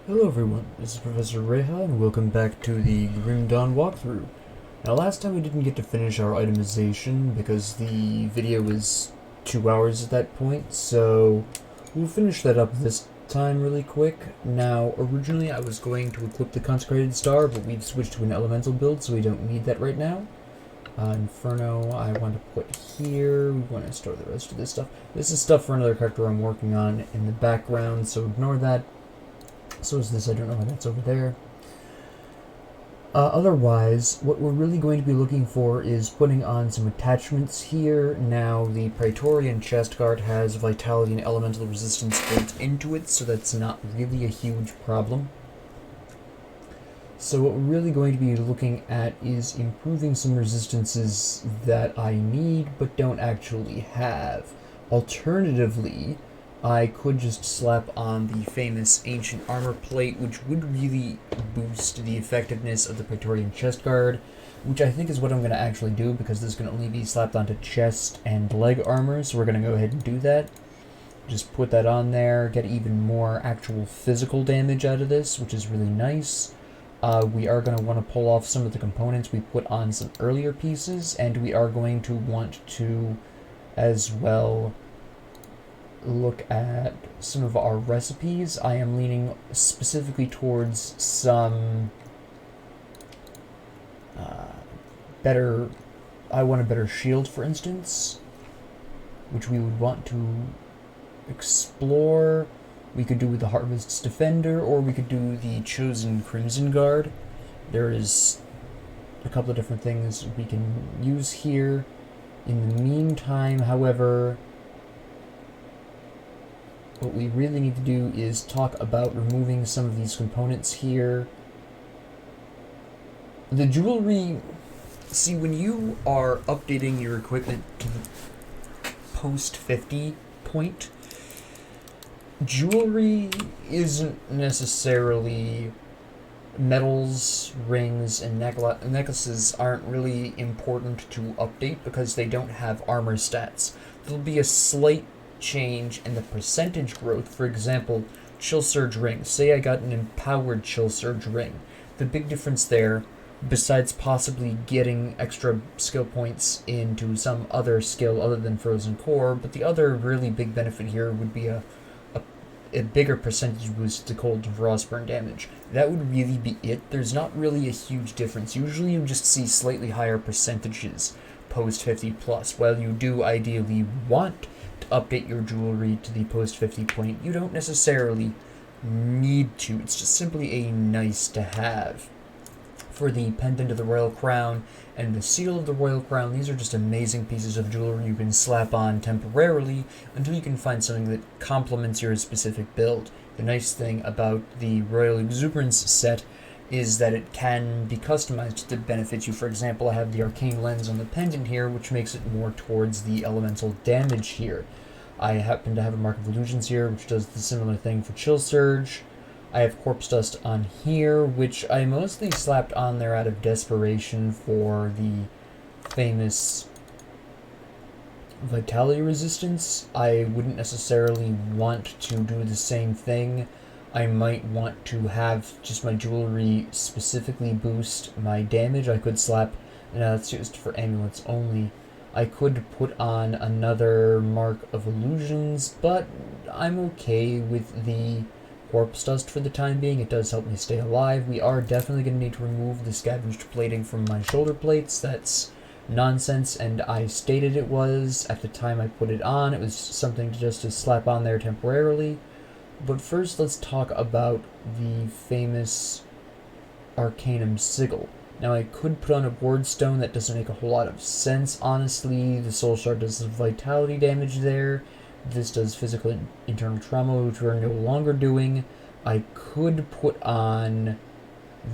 Hello everyone, this is Professor Reha and welcome back to the Grim Dawn walkthrough. Now last time we didn't get to finish our itemization because the video was 2 hours at that point, so we'll finish that up this time really quick. Now originally I was going to equip the Consecrated Star, but we've switched to an elemental build so we don't need that right now. Inferno I want to put here. We want to store the rest of this stuff. This is stuff for another character I'm working on in the background, so ignore that. So is this, I don't know why that's over there. Otherwise, what we're really going to be looking for is putting on some attachments here. Now, the Praetorian chest guard has vitality and elemental resistance built into it, so that's not really a huge problem. So what we're really going to be looking at is improving some resistances that I need but don't actually have. Alternatively, I could just slap on the famous Ancient Armor Plate, which would really boost the effectiveness of the Praetorian Chest Guard, which I think is what I'm going to actually do, because this can only be slapped onto chest and leg armor, so we're going to go ahead and do that. Just put that on there, get even more actual physical damage out of this, which is really nice. We are going to want to pull off some of the components we put on some earlier pieces, and we are going to want to, as well, look at some of our recipes. I am leaning specifically towards some better... I want a better shield, for instance, which we would want to explore. We could do with the Harvest's Defender, or we could do the Chosen Crimson Guard. There is a couple of different things we can use here. In the meantime, however, what we really need to do is talk about removing some of these components here. The jewelry... See, when you are updating your equipment to the post-50 point, jewelry isn't necessarily... Medals, rings, and necklaces aren't really important to update because they don't have armor stats. There'll be a slight change in the percentage growth. For example, Chill Surge ring. Say I got an empowered Chill Surge ring. The big difference there, besides possibly getting extra skill points into some other skill other than Frozen Core, but the other really big benefit here would be a bigger percentage boost to cold and frostburn damage. That would really be it. There's not really a huge difference. Usually you just see slightly higher percentages post 50 plus. While you do ideally want to update your jewelry to the post 50 point, you don't necessarily need to. It's just simply a nice to have. For the pendant of the Royal Crown and the seal of the Royal Crown, these are just amazing pieces of jewelry you can slap on temporarily until you can find something that complements your specific build. The nice thing about the Royal Exuberance set is that it can be customized to benefit you. For example, I have the Arcane Lens on the pendant here, which makes it more towards the elemental damage here. I happen to have a Mark of Illusions here, which does the similar thing for Chill Surge. I have Corpse Dust on here, which I mostly slapped on there out of desperation for the famous Vitality Resistance. I wouldn't necessarily want to do the same thing. I might want to have just my jewelry specifically boost my damage. I could slap, and that's used for amulets only. I could put on another Mark of Illusions, but I'm okay with the Corpse Dust for the time being. It does help me stay alive. We are definitely going to need to remove the scavenged plating from my shoulder plates. That's nonsense, and I stated it was at the time I put it on. It was something just to slap on there temporarily. But first, let's talk about the famous Arcanum Sigil. Now, I could put on a Ward Stone. That doesn't make a whole lot of sense, honestly. The Soul Shard does the vitality damage there. This does physical and internal trauma, which we're no longer doing. I could put on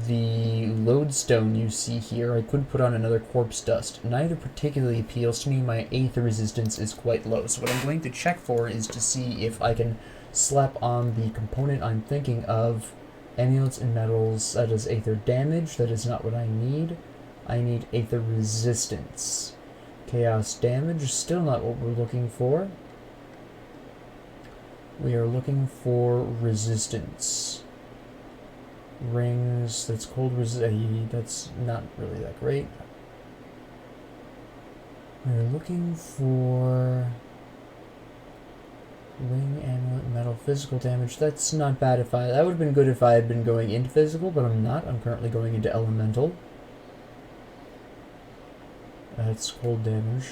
the Lodestone you see here. I could put on another Corpse Dust. Neither particularly appeals to me. My Aether resistance is quite low. So what I'm going to check for is to see if I can slap on the component I'm thinking of. Amulets and metals. That is Aether damage. That is not what I need. I need Aether resistance. Chaos damage. Still not what we're looking for. We are looking for resistance. Rings, that's cold resist, that's not really that great. We're looking for ring, amulet, metal, physical damage. That's not bad that would have been good if I had been going into physical, but I'm not. I'm currently going into elemental. That's cold damage.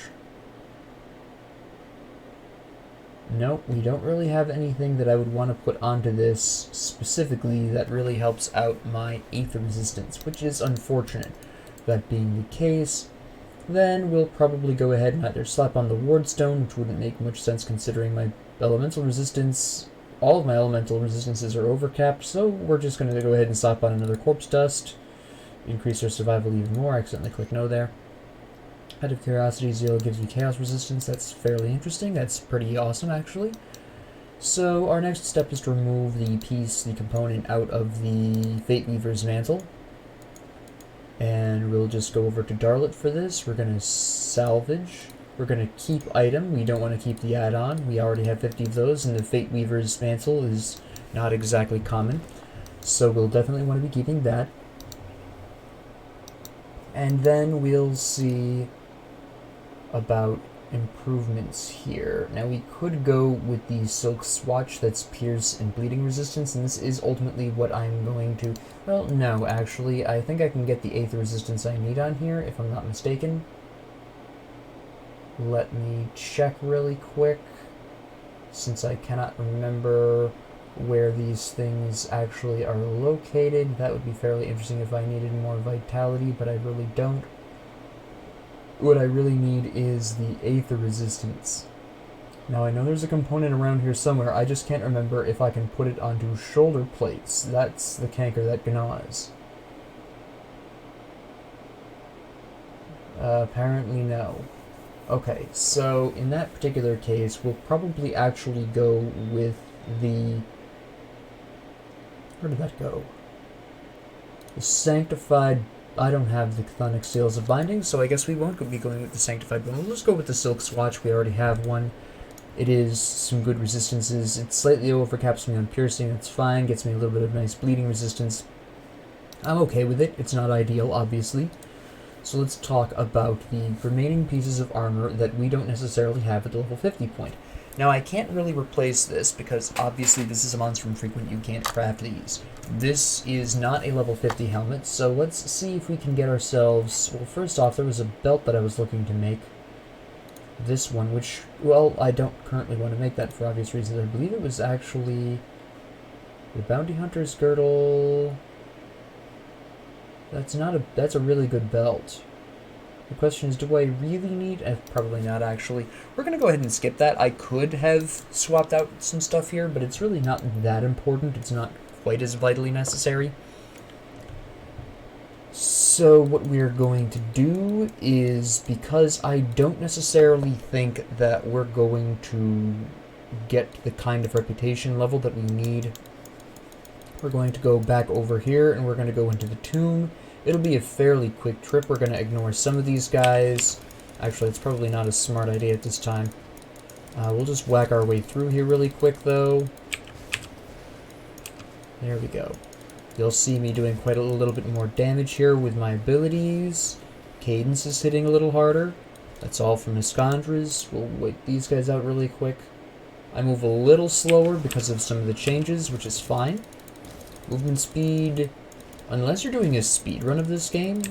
Nope, we don't really have anything that I would want to put onto this specifically that really helps out my Aether resistance, which is unfortunate. That being the case, then we'll probably go ahead and either slap on the Wardstone, which wouldn't make much sense considering my elemental resistance. All of my elemental resistances are overcapped, so we're just going to go ahead and slap on another Corpse Dust, increase our survival even more. I accidentally clicked no there. Out of curiosity, Zeal gives you chaos resistance. That's fairly interesting. That's pretty awesome, actually. So our next step is to remove the component out of the Fate Weaver's mantle. And we'll just go over to Darlet for this. We're going to salvage. We're going to keep item. We don't want to keep the add-on. We already have 50 of those, and the Fate Weaver's mantle is not exactly common. So we'll definitely want to be keeping that. And then we'll see about improvements here. Now we could go with the Silk Swatch that's Pierce and Bleeding Resistance, and this is ultimately what I'm going to... Well, no, actually, I think I can get the Aether Resistance I need on here, if I'm not mistaken. Let me check really quick, since I cannot remember where these things actually are located. That would be fairly interesting if I needed more Vitality, but I really don't. What I really need is the Aether Resistance. Now I know there's a component around here somewhere, I just can't remember if I can put it onto shoulder plates. That's the canker that gnaws. Apparently no. Okay, so in that particular case, we'll probably actually go with the... Where did that go? The Sanctified... I don't have the Chthonic Seals of Binding, so I guess we won't be going with the Sanctified Bone. We'll just go with the Silk Swatch. We already have one. It is some good resistances. It slightly overcaps me on piercing. That's fine. Gets me a little bit of nice bleeding resistance. I'm okay with it. It's not ideal, obviously. So let's talk about the remaining pieces of armor that we don't necessarily have at the level 50 point. Now, I can't really replace this because obviously this is a monster infrequent. You can't craft these. This is not a level 50 helmet, so let's see if we can get ourselves... Well, first off, there was a belt that I was looking to make. This one, which, well, I don't currently want to make that for obvious reasons. I believe it was actually the Bounty Hunter's Girdle. That's a really good belt. The question is, do I really need... probably not, actually. We're going to go ahead and skip that. I could have swapped out some stuff here, but it's really not that important. It's not quite as vitally necessary. So what we're going to do is, because I don't necessarily think that we're going to get the kind of reputation level that we need, we're going to go back over here and we're going to go into the tomb. It'll be a fairly quick trip. We're going to ignore some of these guys. Actually, it's probably not a smart idea at this time. We'll just whack our way through here really quick, though. There we go. You'll see me doing quite a little bit more damage here with my abilities. Cadence is hitting a little harder. That's all from Iskandras. We'll wait these guys out really quick. I move a little slower because of some of the changes, which is fine. Movement speed... Unless you're doing a speed run of this game,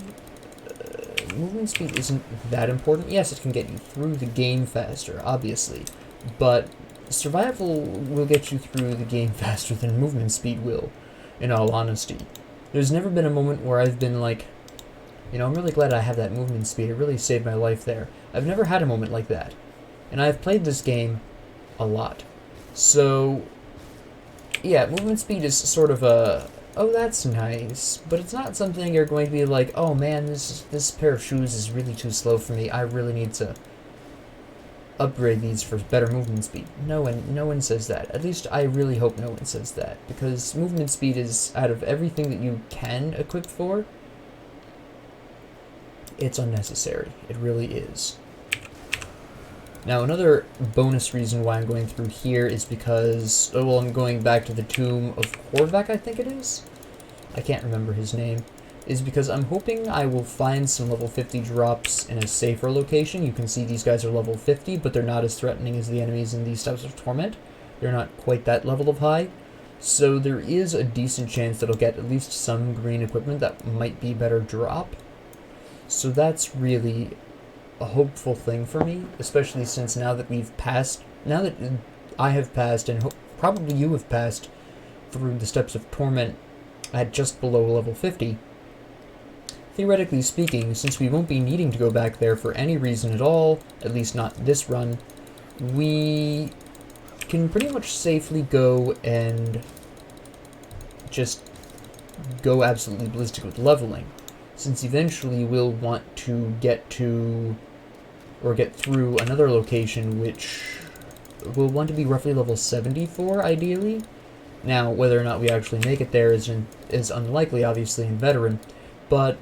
movement speed isn't that important. Yes, it can get you through the game faster, obviously, but survival will get you through the game faster than movement speed will, in all honesty. There's never been a moment where I've been like, you know, I'm really glad I have that movement speed. It really saved my life there. I've never had a moment like that, and I've played this game a lot. So, yeah, movement speed is sort of a... Oh, that's nice, but it's not something you're going to be like, oh man, this pair of shoes is really too slow for me. I really need to upgrade these for better movement speed. No one says that. At least I really hope no one says that, because movement speed is, out of everything that you can equip for, it's unnecessary. It really is. Now, another bonus reason why I'm going through here is because, oh, well, I'm going back to the Tomb of Korvac, I think it is? I can't remember his name, is because I'm hoping I will find some level 50 drops in a safer location. You can see these guys are level 50, but they're not as threatening as the enemies in these types of Torment. They're not quite that level of high. So there is a decent chance that I'll get at least some green equipment that might be better drop. So that's really a hopeful thing for me, especially since now that I have passed, and probably you have passed through the steps of Torment at just below level 50, theoretically speaking, since we won't be needing to go back there for any reason at all, at least not this run, we can pretty much safely go and just go absolutely ballistic with leveling, since eventually we'll want to get to, or get through another location which we'll want to be roughly level 74, ideally. Now, whether or not we actually make it there is unlikely, obviously, in Veteran, but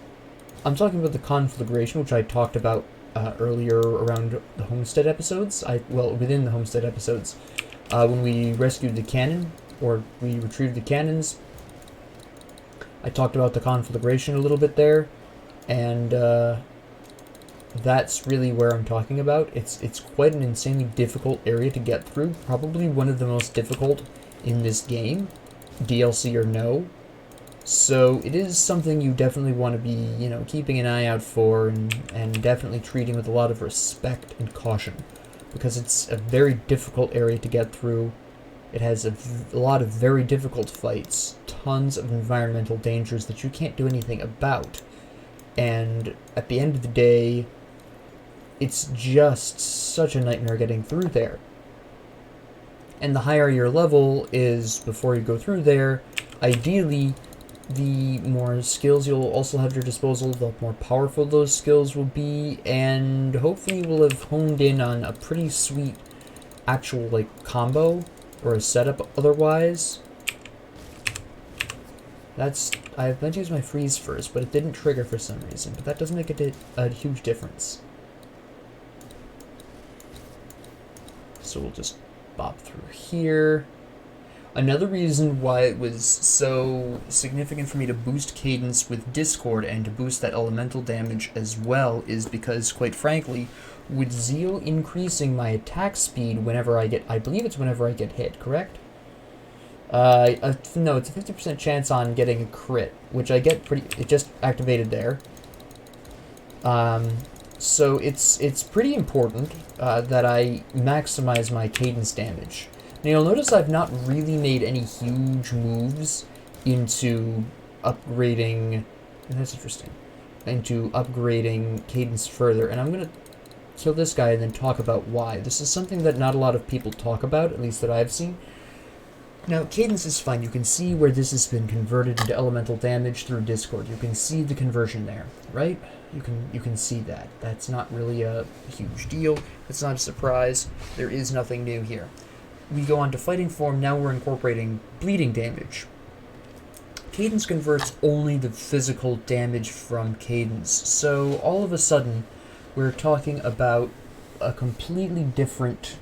I'm talking about the Conflagration, which I talked about earlier around the Homestead episodes, within the Homestead episodes, when we rescued the cannon, or we retrieved the cannons. I talked about the Conflagration a little bit there, and that's really where I'm talking about. It's quite an insanely difficult area to get through, probably one of the most difficult in this game, DLC or no. So it is something you definitely want to be, keeping an eye out for, and definitely treating with a lot of respect and caution, because it's a very difficult area to get through. It has a lot of very difficult fights, tons of environmental dangers that you can't do anything about, and at the end of the day, it's just such a nightmare getting through there. And the higher your level is before you go through there, ideally, the more skills you'll also have at your disposal, the more powerful those skills will be, and hopefully we'll have honed in on a pretty sweet actual, combo, or a setup otherwise. I meant to use my freeze first, but it didn't trigger for some reason, but that doesn't make a huge difference. So we'll just bop through here. Another reason why it was so significant for me to boost Cadence with Discord and to boost that elemental damage as well is because, quite frankly, with Zeal increasing my attack speed whenever I believe it's whenever I get hit, correct? No, it's a 50% chance on getting a crit, which I get it just activated there. So it's pretty important that I maximize my Cadence damage. Now you'll notice I've not really made any huge moves into upgrading, and that's interesting, into upgrading Cadence further, and I'm going to kill this guy and then talk about why. This is something that not a lot of people talk about, at least that I've seen. Now, Cadence is fine. You can see where this has been converted into elemental damage through Discord. You can see the conversion there, right? You can see that. That's not really a huge deal. It's not a surprise. There is nothing new here. We go on to fighting form. Now we're incorporating bleeding damage. Cadence converts only the physical damage from Cadence. So all of a sudden, we're talking about a completely different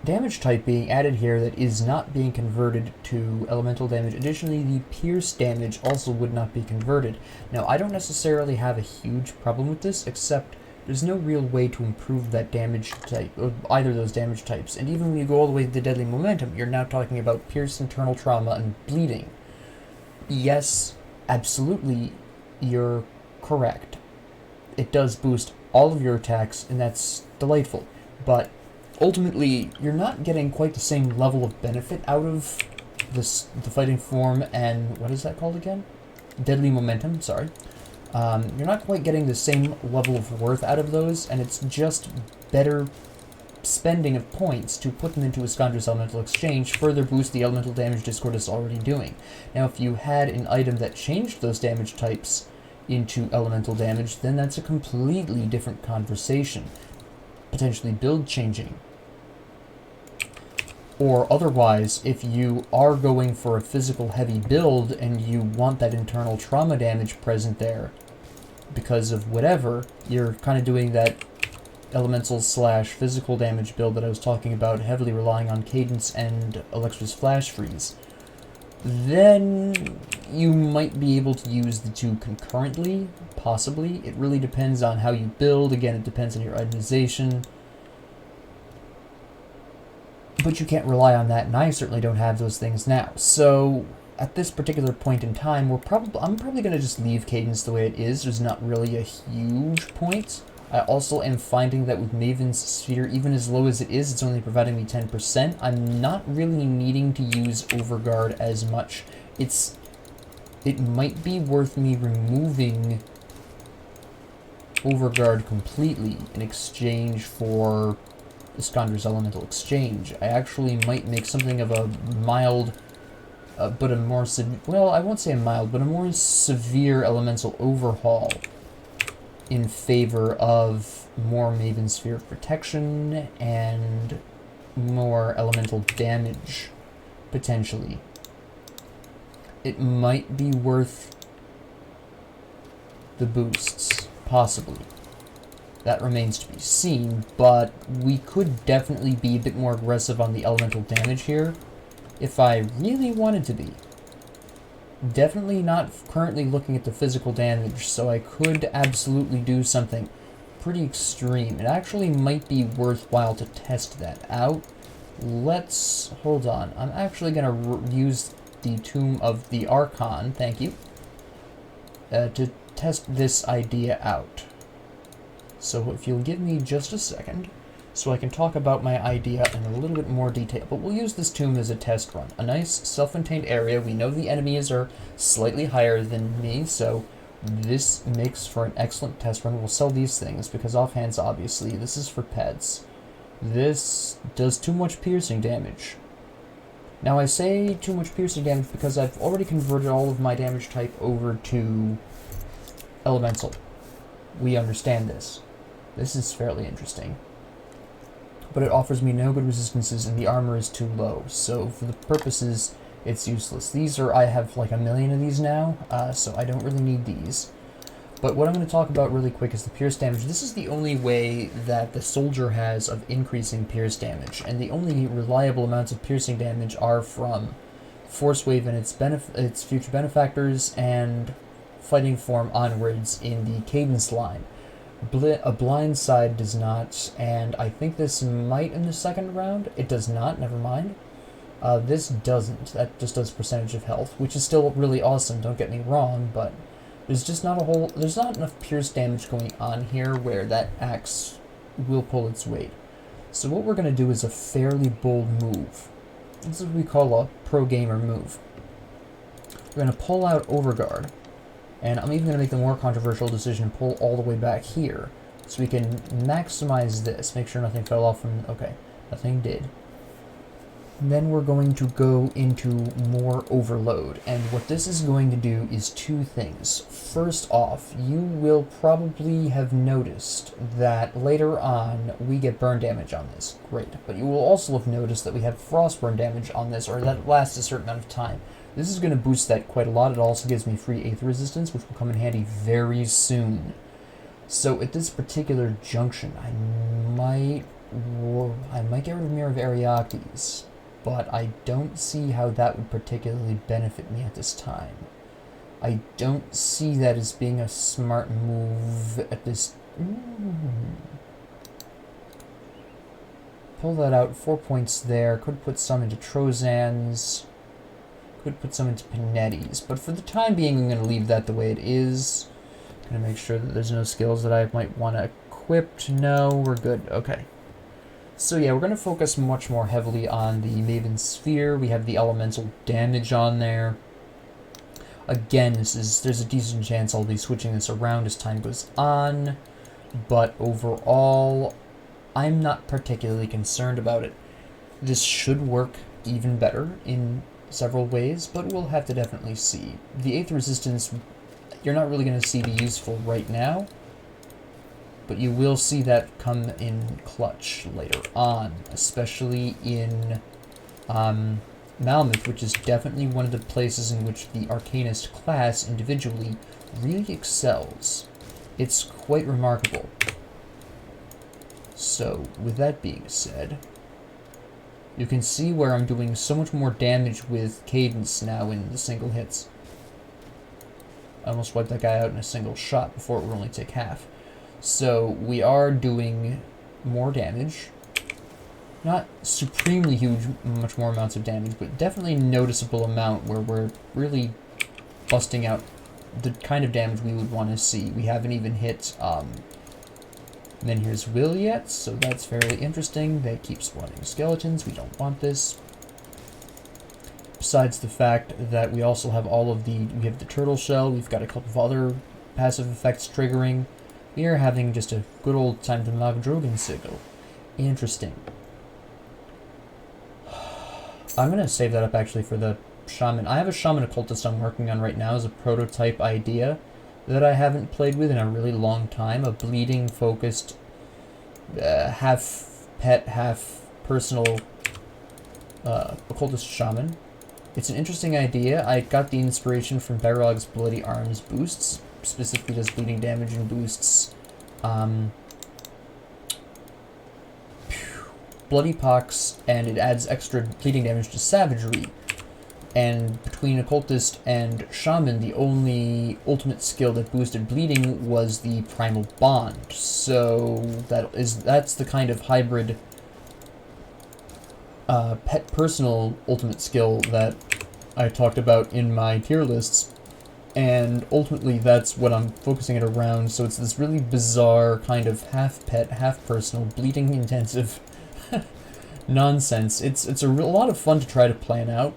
damage type being added here that is not being converted to elemental damage. Additionally, the pierce damage also would not be converted. Now, I don't necessarily have a huge problem with this, except there's no real way to improve that damage type, or either of those damage types. And even when you go all the way to the deadly momentum, you're now talking about pierce, internal trauma, and bleeding. Yes, absolutely, you're correct. It does boost all of your attacks, and that's delightful. But ultimately, you're not getting quite the same level of benefit out of the fighting form and, what is that called again? Deadly momentum, sorry. You're not quite getting the same level of worth out of those, and it's just better spending of points to put them into a Iskandri's Elemental Exchange, further boost the elemental damage Discord is already doing. Now, if you had an item that changed those damage types into elemental damage, then that's a completely different conversation. Potentially build changing. Or otherwise, if you are going for a physical heavy build and you want that internal trauma damage present there because of whatever, you're kind of doing that elemental / physical damage build that I was talking about, heavily relying on Cadence and Electra's Flash Freeze. then you might be able to use the two concurrently, possibly. It really depends on how you build. Again, it depends on your itemization. But you can't rely on that, and I certainly don't have those things now. So at this particular point in time, I'm probably going to just leave Cadence the way it is. There's not really a huge point. I also am finding that with Maiven's Sphere, even as low as it is, it's only providing me 10%. I'm not really needing to use Overguard as much. It might be worth me removing Overguard completely in exchange for Iskander's Elemental Exchange. I actually might make something of a mild, but a more well, I won't say a mild, but a more severe elemental overhaul in favor of more Maven Sphere protection and more elemental damage, potentially. It might be worth the boosts, possibly. That remains to be seen, but we could definitely be a bit more aggressive on the elemental damage here if I really wanted to be. Definitely not currently looking at the physical damage, so I could absolutely do something pretty extreme. It actually might be worthwhile to test that out. Hold on. I'm actually going to use the Tomb of the Archon, thank you, to test this idea out. So if you'll give me just a second, so I can talk about my idea in a little bit more detail. But we'll use this tomb as a test run. A nice self-contained area. We know the enemies are slightly higher than me, so this makes for an excellent test run. We'll sell these things, because offhands, obviously, this is for pets. This does too much piercing damage. Now I say too much piercing damage because I've already converted all of my damage type over to elemental. We understand this. This is fairly interesting. But it offers me no good resistances and the armor is too low, so for the purposes, it's useless. I have like 1 million of these now, so I don't really need these. But what I'm going to talk about really quick is the pierce damage. This is the only way that the soldier has of increasing pierce damage, and the only reliable amounts of piercing damage are from Forcewave and its future benefactors, and fighting form onwards in the cadence line. A blind side does not, and I think this might in the second round. It does not, never mind. This doesn't. That just does percentage of health, which is still really awesome, don't get me wrong, but there's not enough pierce damage going on here where that axe will pull its weight. So what we're going to do is a fairly bold move. This is what we call a pro gamer move. We're going to pull out Overguard. And I'm even going to make the more controversial decision and pull all the way back here. So we can maximize this. Make sure nothing fell off from... Okay, nothing did. And then we're going to go into more overload. And what this is going to do is two things. First off, you will probably have noticed that later on we get burn damage on this. Great. But you will also have noticed that we have frostburn damage on this, or that lasts a certain amount of time. This is going to boost that quite a lot. It also gives me free Aether resistance, which will come in handy very soon. So at this particular junction, I might get rid of Mirror of Ereoctes, but I don't see how that would particularly benefit me at this time. I don't see that as being a smart move at this... Pull that out, 4 points there. Could put some into Trozans. Could put some into Panetti's, but for the time being, I'm going to leave that the way it is. Going to make sure that there's no skills that I might want to equip. No, we're good. Okay. So yeah, we're going to focus much more heavily on the Maven Sphere. We have the elemental damage on there. Again, there's a decent chance I'll be switching this around as time goes on, but overall, I'm not particularly concerned about it. This should work even better in several ways, but we'll have to definitely see. The Aether resistance, you're not really going to see the useful right now, but you will see that come in clutch later on, especially in Malmuth, which is definitely one of the places in which the Arcanist class individually really excels. It's quite remarkable. So, with that being said, You can see where I'm doing so much more damage with cadence now in the single hits. I almost wiped that guy out in a single shot before it would only take half. So we are doing more damage. Not supremely huge, much more amounts of damage, but definitely noticeable amount where we're really busting out the kind of damage we would want to see. We haven't even hit Menhir's Will yet, so that's fairly interesting. They keep spawning skeletons. We don't want this. Besides the fact that we also have we have the turtle shell, we've got a couple of other passive effects triggering. We are having just a good old time to Magdrogan Sigil. Interesting. I'm going to save that up actually for the Shaman. I have a Shaman Occultist I'm working on right now as a prototype idea that I haven't played with in a really long time. A bleeding focused, half pet, half personal Occultist Shaman. It's an interesting idea. I got the inspiration from Berog's Bloody Arms boosts. Specifically does bleeding damage and boosts Bloody Pox, and it adds extra bleeding damage to Savagery. And between Occultist and Shaman, the only ultimate skill that boosted bleeding was the Primal Bond. So that's the kind of hybrid pet personal ultimate skill that I talked about in my tier lists. And ultimately that's what I'm focusing it around, so it's this really bizarre kind of half pet, half personal, bleeding intensive nonsense. It's a lot of fun to try to plan out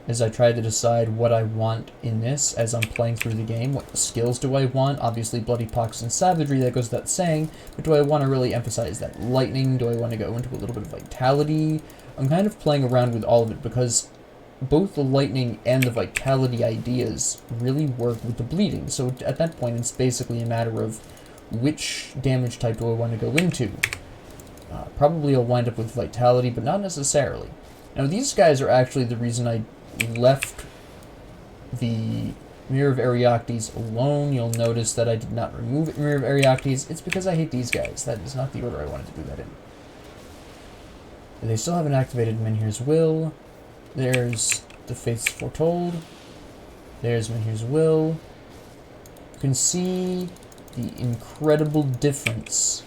as I try to decide what I want in this as I'm playing through the game. What skills do I want? Obviously Bloody Pox and Savagery, that goes without saying, but do I want to really emphasize that lightning? Do I want to go into a little bit of vitality? I'm kind of playing around with all of it because both the lightning and the vitality ideas really work with the bleeding. So at that point, it's basically a matter of which damage type do I want to go into. Probably I'll wind up with vitality, but not necessarily. Now, these guys are actually the reason I left the Mirror of Ereoctes alone. You'll notice that I did not remove Mirror of Ereoctes. It's because I hate these guys. That is not the order I wanted to do that in. They still haven't activated Menhir's Will. There's the Fates Foretold. There's Menhir's Will. You can see the incredible difference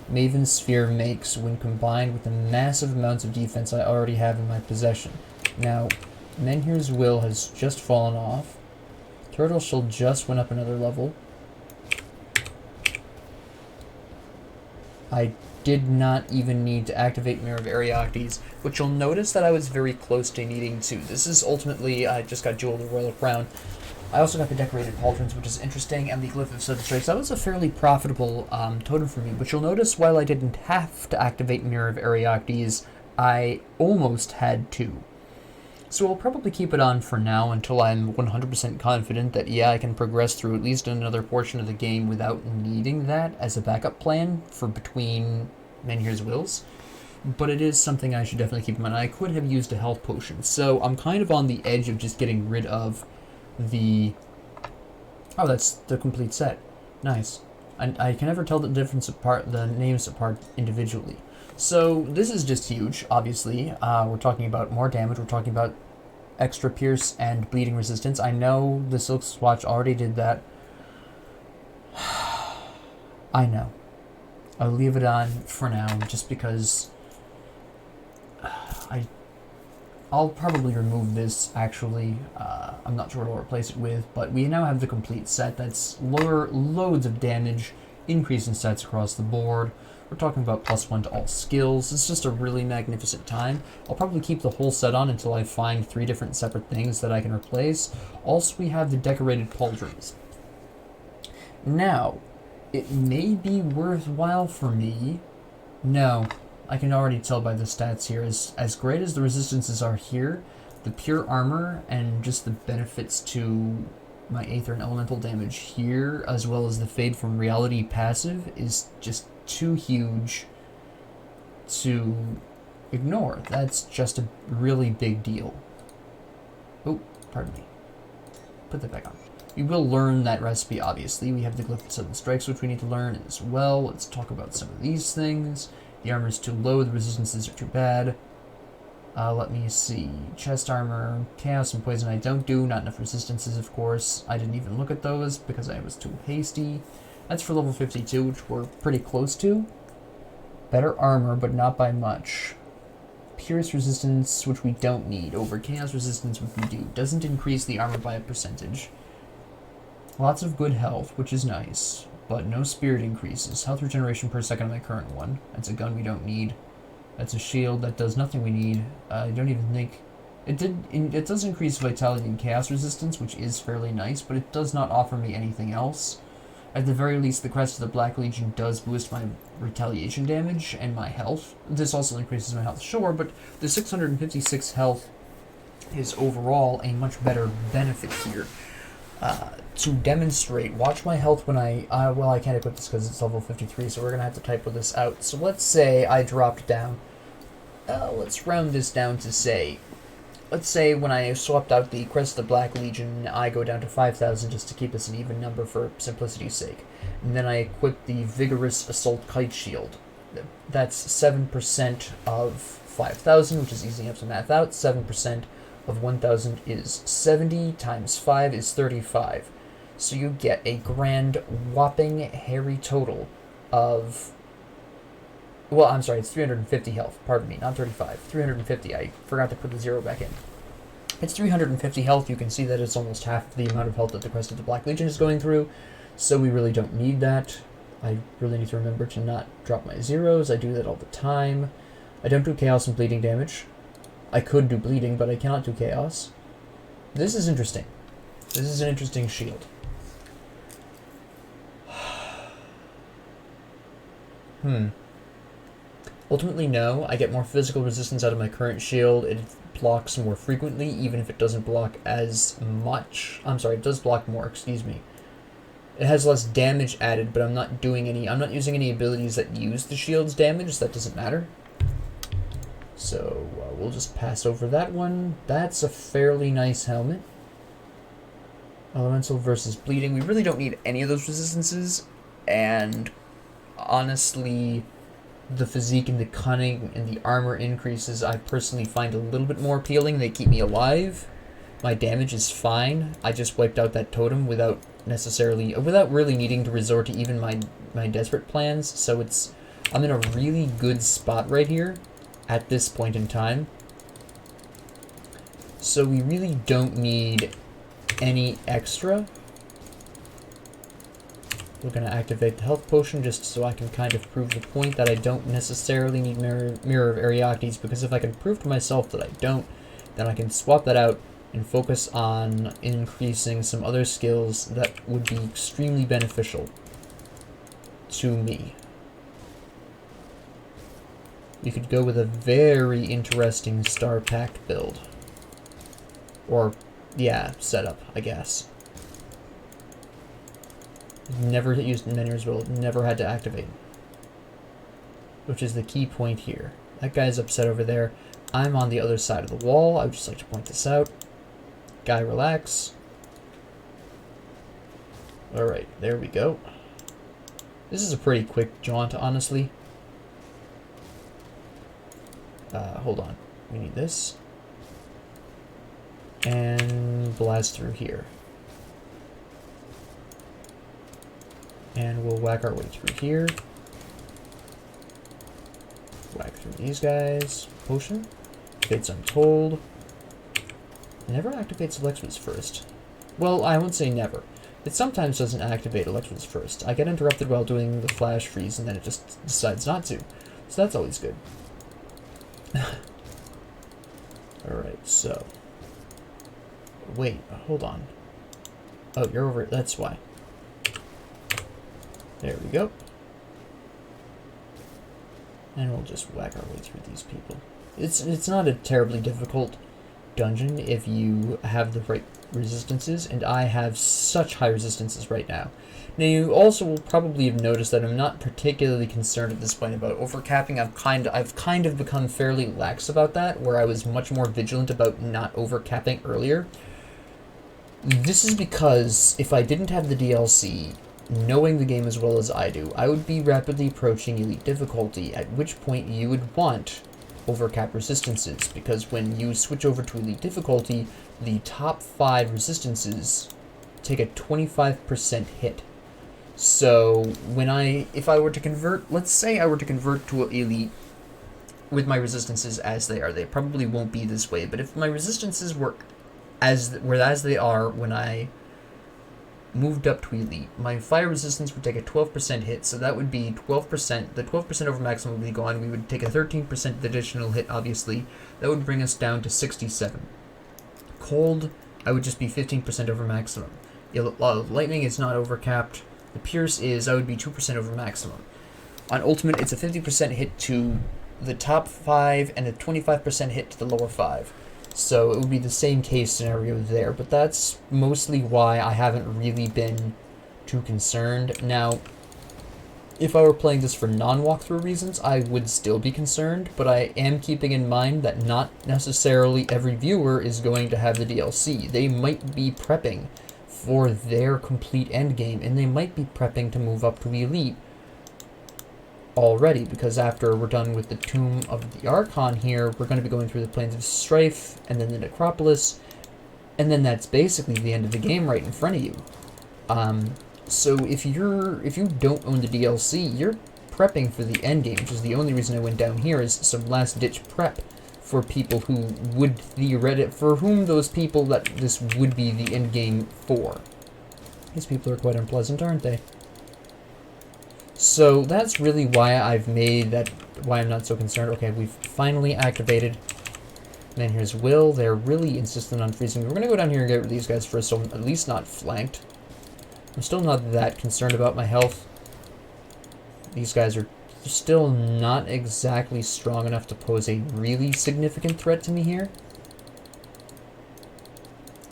Maven's Sphere makes when combined with the massive amounts of defense I already have in my possession. Now, Menhir's Will has just fallen off. Turtle Shell just went up another level. I did not even need to activate Mirror of Ereoctes, which you'll notice that I was very close to needing to. This is ultimately, I just got Jewel of the Royal Crown. I also got the Decorated Pauldrons, which is interesting, and the Glyph of Sudden Strikes. That was a fairly profitable totem for me, but you'll notice while I didn't have to activate Mirror of Ereoctes, I almost had to. So I'll probably keep it on for now until I'm 100% confident that, yeah, I can progress through at least another portion of the game without needing that as a backup plan for between Menhir's Wills. But it is something I should definitely keep in mind. I could have used a health potion, so I'm kind of on the edge of just getting rid of the... Oh, that's the complete set. Nice. And I can never tell the names apart individually. So this is just huge, obviously. We're talking about more damage, we're talking about extra pierce and bleeding resistance. I know the Silk Swatch already did that. I know. I'll leave it on for now, just because I'll probably remove this, actually. I'm not sure what I'll replace it with, but we now have the complete set. That's loads of damage, increase in stats across the board. We're talking about +1 to all skills. It's just a really magnificent time. I'll probably keep the whole set on until I find 3 different separate things that I can replace. Also, we have the Decorated Pauldrons. Now, it may be worthwhile for me... No, I can already tell by the stats here. As great as the resistances are here, the pure armor and just the benefits to my Aether and Elemental damage here, as well as the Fade from Reality passive, is just too huge to ignore. That's just a really big deal. Oh, pardon me. Put that back on. We will learn that recipe, obviously. We have the Glyph of Sudden Strikes, which we need to learn as well. Let's talk about some of these things. The armor is too low, the resistances are too bad. Let me see. Chest armor, chaos, and poison I don't do. Not enough resistances, of course. I didn't even look at those because I was too hasty. That's for level 52, which we're pretty close to. Better armor, but not by much. Pierce resistance, which we don't need, over chaos resistance, which we do. Doesn't increase the armor by a percentage. Lots of good health, which is nice, but no spirit increases. Health regeneration per second on my current one. That's a gun we don't need. That's a shield that does nothing we need. I don't even think... It does increase vitality and chaos resistance, which is fairly nice, but it does not offer me anything else. At the very least, the Crest of the Black Legion does boost my retaliation damage and my health. This also increases my health, sure, but the 656 health is overall a much better benefit here. To demonstrate, watch my health when well, I can't equip this because it's level 53, so we're going to have to type this out. So let's say I dropped down, let's round this down to say, let's say when I swapped out the Crest of the Black Legion, I go down to 5,000 just to keep this an even number for simplicity's sake. And then I equip the Vigorous Assault Kite Shield. That's 7% of 5,000, which is easy enough to math out. 7% of 1,000 is 70, times 5 is 35. So you get a grand whopping hairy total of... Well, I'm sorry, it's 350 health. Pardon me, not 35. 350. I forgot to put the 0 back in. It's 350 health. You can see that it's almost half the amount of health that the Crest of the Black Legion is going through. So we really don't need that. I really need to remember to not drop my zeros. I do that all the time. I don't do chaos and bleeding damage. I could do bleeding, but I cannot do chaos. This is interesting. This is an interesting shield. Ultimately, no. I get more physical resistance out of my current shield. It blocks more frequently, even if it doesn't block as much. I'm sorry, it does block more, excuse me. It has less damage added, but I'm not using any abilities that use the shield's damage, so that doesn't matter. So, we'll just pass over that one. That's a fairly nice helmet. Elemental versus bleeding. We really don't need any of those resistances, and honestly, the physique and the cunning and the armor increases I personally find a little bit more appealing. They keep me alive. My damage is fine. I just wiped out that totem without really needing to resort to even my desperate plans. So I'm in a really good spot right here at this point in time. So we really don't need any extra. We're going to activate the health potion just so I can kind of prove the point that I don't necessarily need Mirror of Ereoctes, because if I can prove to myself that I don't, then I can swap that out and focus on increasing some other skills that would be extremely beneficial to me. We could go with a very interesting star pack build. Or, yeah, setup, I guess. Never used Mirror's Will, never had to activate. Which is the key point here. That guy's upset over there. I'm on the other side of the wall. I would just like to point this out. Guy, relax. Alright, there we go. This is a pretty quick jaunt, honestly. Hold on. We need this. And blast through here. And we'll whack our way through here. Whack through these guys. Potion. Fates Untold. Never activates Electrodes first. Well, I won't say never. It sometimes doesn't activate Electrodes first. I get interrupted while doing the flash freeze and then it just decides not to. So that's always good. Alright, so. Wait, hold on. Oh, you're over. That's why. There we go. And we'll just whack our way through these people. It's not a terribly difficult dungeon if you have the right resistances, and I have such high resistances right now. Now you also will probably have noticed that I'm not particularly concerned at this point about overcapping. I've kind of become fairly lax about that, where I was much more vigilant about not overcapping earlier. This is because if I didn't have the DLC, knowing the game as well as I do, I would be rapidly approaching elite difficulty, at which point you would want overcap resistances, because when you switch over to elite difficulty, the top 5 resistances take a 25% hit. So if I were to convert, let's say I were to convert to elite with my resistances as they are, they probably won't be this way, but if my resistances were as they are when I moved up to elite, my fire resistance would take a 12% hit, so that would be 12%. The 12% over maximum would be gone. We would take a 13% additional hit, obviously. That would bring us down to 67. Cold, I would just be 15% over maximum. Lightning is not overcapped. The pierce is, I would be 2% over maximum. On ultimate, it's a 50% hit to the top 5 and a 25% hit to the lower 5. So it would be the same case scenario there, but that's mostly why I haven't really been too concerned. Now, if I were playing this for non-walkthrough reasons, I would still be concerned, but I am keeping in mind that not necessarily every viewer is going to have the DLC. They might be prepping for their complete endgame, and they might be prepping to move up to the elite already, because after we're done with the Tomb of the Archon here, we're going to be going through the Plains of Strife, and then the Necropolis, and then that's basically the end of the game right in front of you. So if you don't own the DLC, you're prepping for the end game, which is the only reason I went down here, is some last-ditch prep for people who would for whom those people that this would be the end game for. These people are quite unpleasant, aren't they? So that's really why why I'm not so concerned. Okay, we've finally activated. And then here's Will. They're really insistent on freezing. We're going to go down here and get rid of these guys first, so I'm at least not flanked. I'm still not that concerned about my health. These guys are still not exactly strong enough to pose a really significant threat to me here.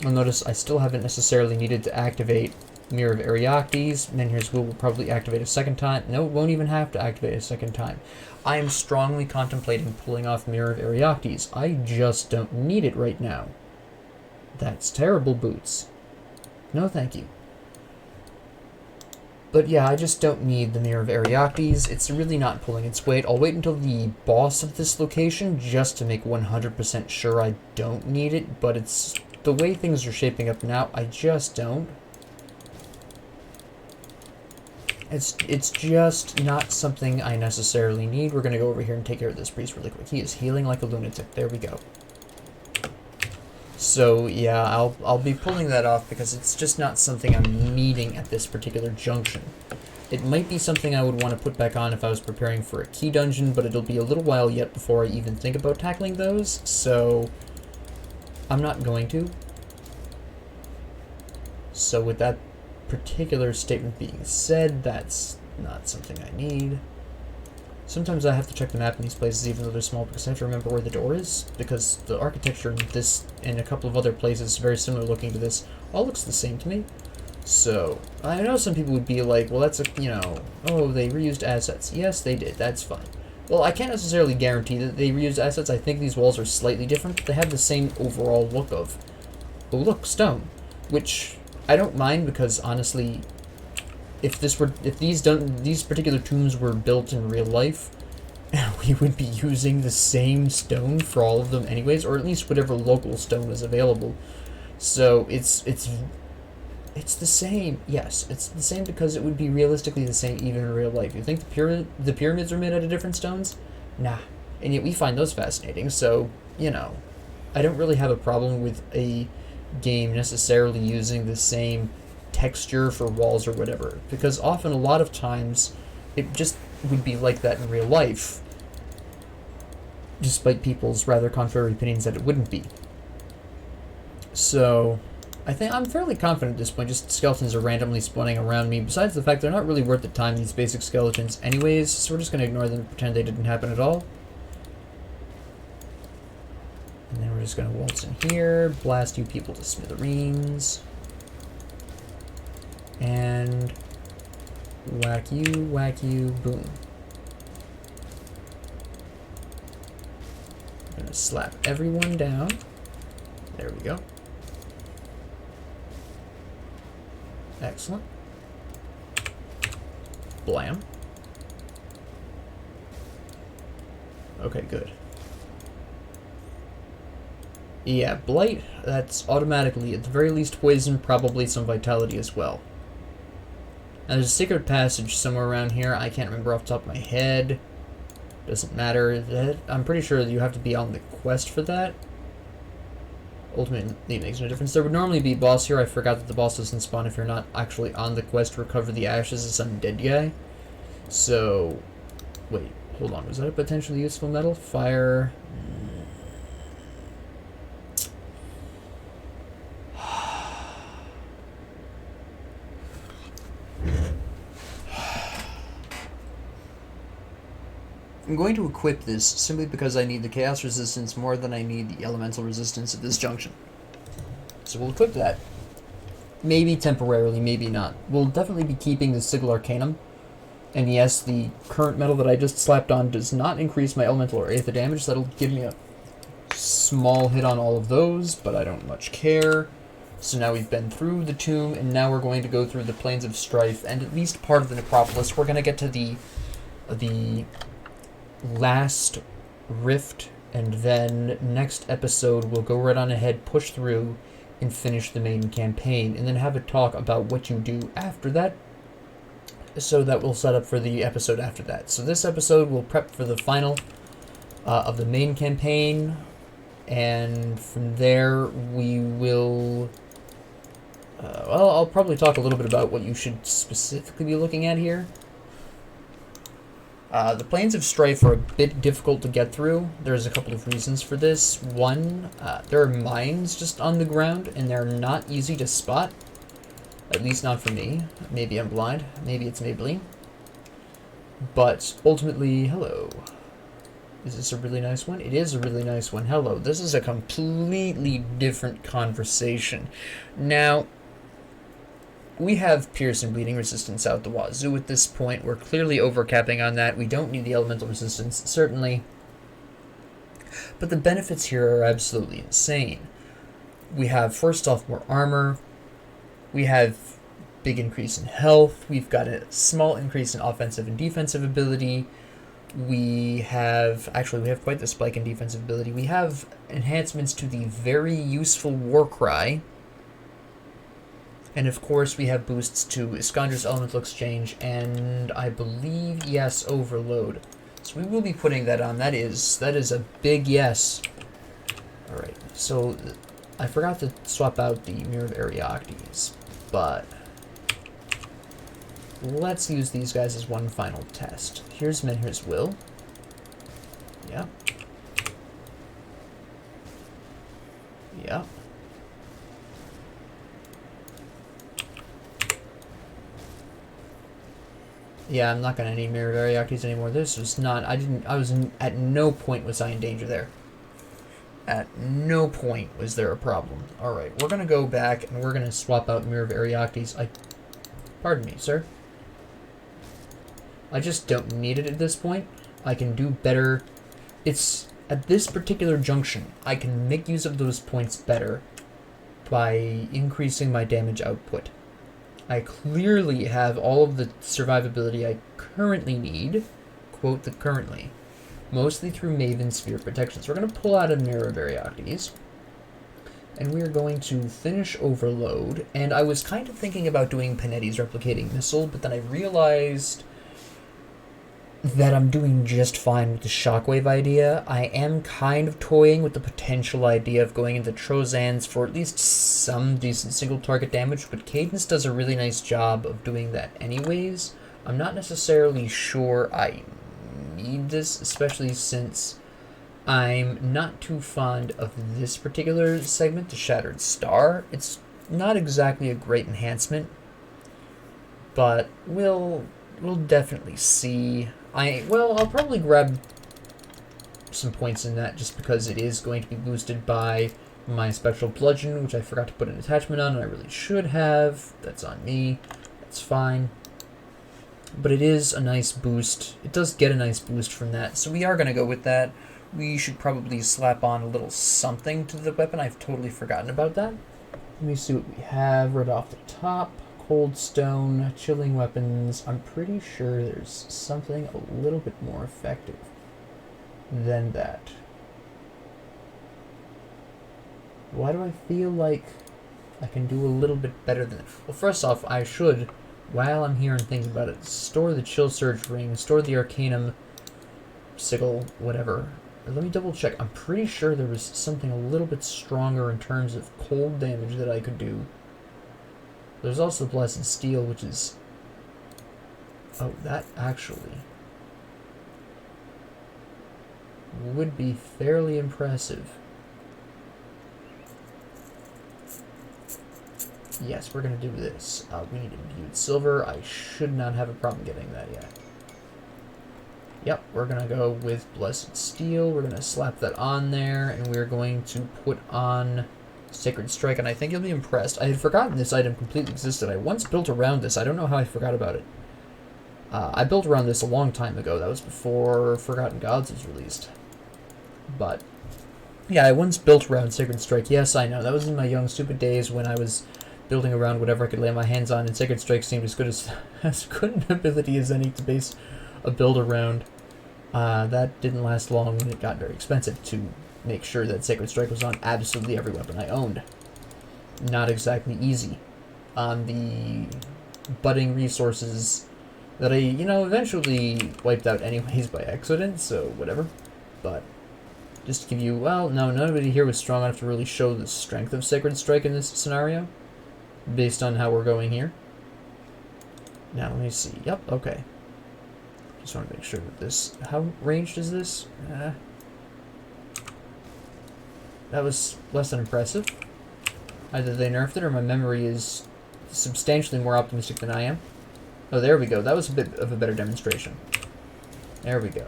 You'll notice I still haven't necessarily needed to activate Mirror of Ereoctes, and then here's Will probably activate a second time. No, it won't even have to activate a second time. I am strongly contemplating pulling off Mirror of Ereoctes. I just don't need it right now. That's terrible, Boots. No, thank you. But yeah, I just don't need the Mirror of Ereoctes. It's really not pulling its weight. I'll wait until the boss of this location just to make 100% sure I don't need it, but it's the way things are shaping up now, I just don't. It's just not something I necessarily need. We're going to go over here and take care of this priest really quick. He is healing like a lunatic. There we go. So yeah, I'll be pulling that off because it's just not something I'm needing at this particular junction. It might be something I would want to put back on if I was preparing for a key dungeon, but it'll be a little while yet before I even think about tackling those, so I'm not going to. So with that particular statement being said, that's not something I need. Sometimes I have to check the map in these places even though they're small because I have to remember where the door is, because the architecture in this and a couple of other places very similar looking to this all looks the same to me. So I know some people would be like, well, that's a, oh, they reused assets. Yes, they did. That's fine. Well, I can't necessarily guarantee that they reused assets. I think these walls are slightly different, but they have the same overall look of, oh look, stone, which I don't mind because honestly, if these particular tombs were built in real life, we would be using the same stone for all of them anyways, or at least whatever local stone is available. So it's the same. Yes, it's the same because it would be realistically the same even in real life. You think the pyramids are made out of different stones? Nah. And yet we find those fascinating. So, I don't really have a problem with a game necessarily using the same texture for walls or whatever, because often a lot of times it just would be like that in real life, despite people's rather contrary opinions that it wouldn't be. So I think I'm fairly confident at this point, just skeletons are randomly spawning around me, besides the fact they're not really worth the time, these basic skeletons anyways, so we're just going to ignore them and pretend they didn't happen at all. And then we're just going to waltz in here, blast you people to smithereens, and whack you, boom. I'm going to slap everyone down. There we go. Excellent. Blam. Okay, good. Yeah, Blight, that's automatically, at the very least, poison, probably some vitality as well. Now, there's a secret passage somewhere around here. I can't remember off the top of my head. Doesn't matter. I'm pretty sure that you have to be on the quest for that. Ultimately, it makes no difference. There would normally be a boss here. I forgot that the boss doesn't spawn if you're not actually on the quest to recover the ashes of some dead guy. So, wait, hold on. Was that a potentially useful metal? Fire. I'm going to equip this simply because I need the chaos resistance more than I need the elemental resistance at this junction. So we'll equip that. Maybe temporarily, maybe not. We'll definitely be keeping the Sigil Arcanum. And yes, the current metal that I just slapped on does not increase my elemental or aether damage. That'll give me a small hit on all of those, but I don't much care. So now we've been through the tomb, and now we're going to go through the Plains of Strife, and at least part of the Necropolis. We're going to get to the last rift, and then next episode we'll go right on ahead, push through, and finish the main campaign, and then have a talk about what you do after that, so that we'll set up for the episode after that. So this episode we'll prep for the final of the main campaign, and from there we will well, I'll probably talk a little bit about what you should specifically be looking at here. The Plains of Strife are a bit difficult to get through. There's a couple of reasons for this. One, there are mines just on the ground, and they're not easy to spot. At least not for me. Maybe I'm blind. Maybe it's Maybelline. But ultimately, hello. Is this a really nice one? It is a really nice one. Hello. This is a completely different conversation. Now, we have pierce and bleeding resistance out the wazoo at this point. We're clearly overcapping on that. We don't need the elemental resistance, certainly. But the benefits here are absolutely insane. We have, first off, more armor. We have big increase in health. We've got a small increase in offensive and defensive ability. We have quite the spike in defensive ability. We have enhancements to the very useful Warcry. And of course, we have boosts to Iskandra's Elemental Exchange, and I believe, yes, Overload. So we will be putting that on. That is a big yes. Alright, so I forgot to swap out the Mirror of Ereoctes, but let's use these guys as one final test. Here's Menhir's Will. Yeah. Yeah. Yeah, I'm not gonna need Mirror of Ereoctes anymore. This was not, at no point was I in danger there. At no point was there a problem. Alright, we're gonna go back and we're gonna swap out Mirror of Ereoctes. Pardon me, sir. I just don't need it at this point. I can do better. It's, at this particular junction, I can make use of those points better by increasing my damage output. I clearly have all of the survivability I currently need, quote the currently, mostly through Maiven's Sphere Protection. So we're going to pull out a Mirror of Ereoctes, and we are going to finish Overload, and I was kind of thinking about doing Panetti's Replicating Missile, but then I realized that I'm doing just fine with the Shockwave idea. I am kind of toying with the potential idea of going into Trozans for at least some decent single target damage, but Cadence does a really nice job of doing that anyways. I'm not necessarily sure I need this, especially since I'm not too fond of this particular segment, the Shattered Star. It's not exactly a great enhancement, but we'll definitely see. I'll probably grab some points in that just because it is going to be boosted by my Spectral Bludgeon, which I forgot to put an attachment on, and I really should have. That's on me. That's fine. But it is a nice boost. It does get a nice boost from that, so we are going to go with that. We should probably slap on a little something to the weapon. I've totally forgotten about that. Let me see what we have right off the top. Cold Stone, Chilling Weapons. I'm pretty sure there's something a little bit more effective than that. Why do I feel like I can do a little bit better than it? Well, first off, I should, while I'm here and thinking about it, store the Chill Surge Ring, store the Arcanum Sigil, whatever. Let me double check. I'm pretty sure there was something a little bit stronger in terms of cold damage that I could do. There's also Blessed Steel, which is... Oh, that actually would be fairly impressive. Yes, we're going to do this. We need imbued silver. I should not have a problem getting that yet. Yep, we're going to go with Blessed Steel. We're going to slap that on there, and we're going to put on Sacred Strike, and I think you'll be impressed. I had forgotten this item completely existed. I once built around this. I don't know how I forgot about it. I built around this a long time ago. That was before Forgotten Gods was released. But, yeah, I once built around Sacred Strike. Yes, I know. That was in my young, stupid days when I was building around whatever I could lay my hands on, and Sacred Strike seemed as good an ability as any to base a build around. That didn't last long when it got very expensive to make sure that Sacred Strike was on absolutely every weapon I owned. Not exactly easy on the budding resources that I, eventually wiped out anyways by accident, so whatever. But just to give you, well, no, nobody here was strong enough to really show the strength of Sacred Strike in this scenario, based on how we're going here. Now, let me see. Yep, okay. Just want to make sure that this... How ranged is this? That was less than impressive. Either they nerfed it or my memory is substantially more optimistic than I am. Oh, there we go. That was a bit of a better demonstration. There we go.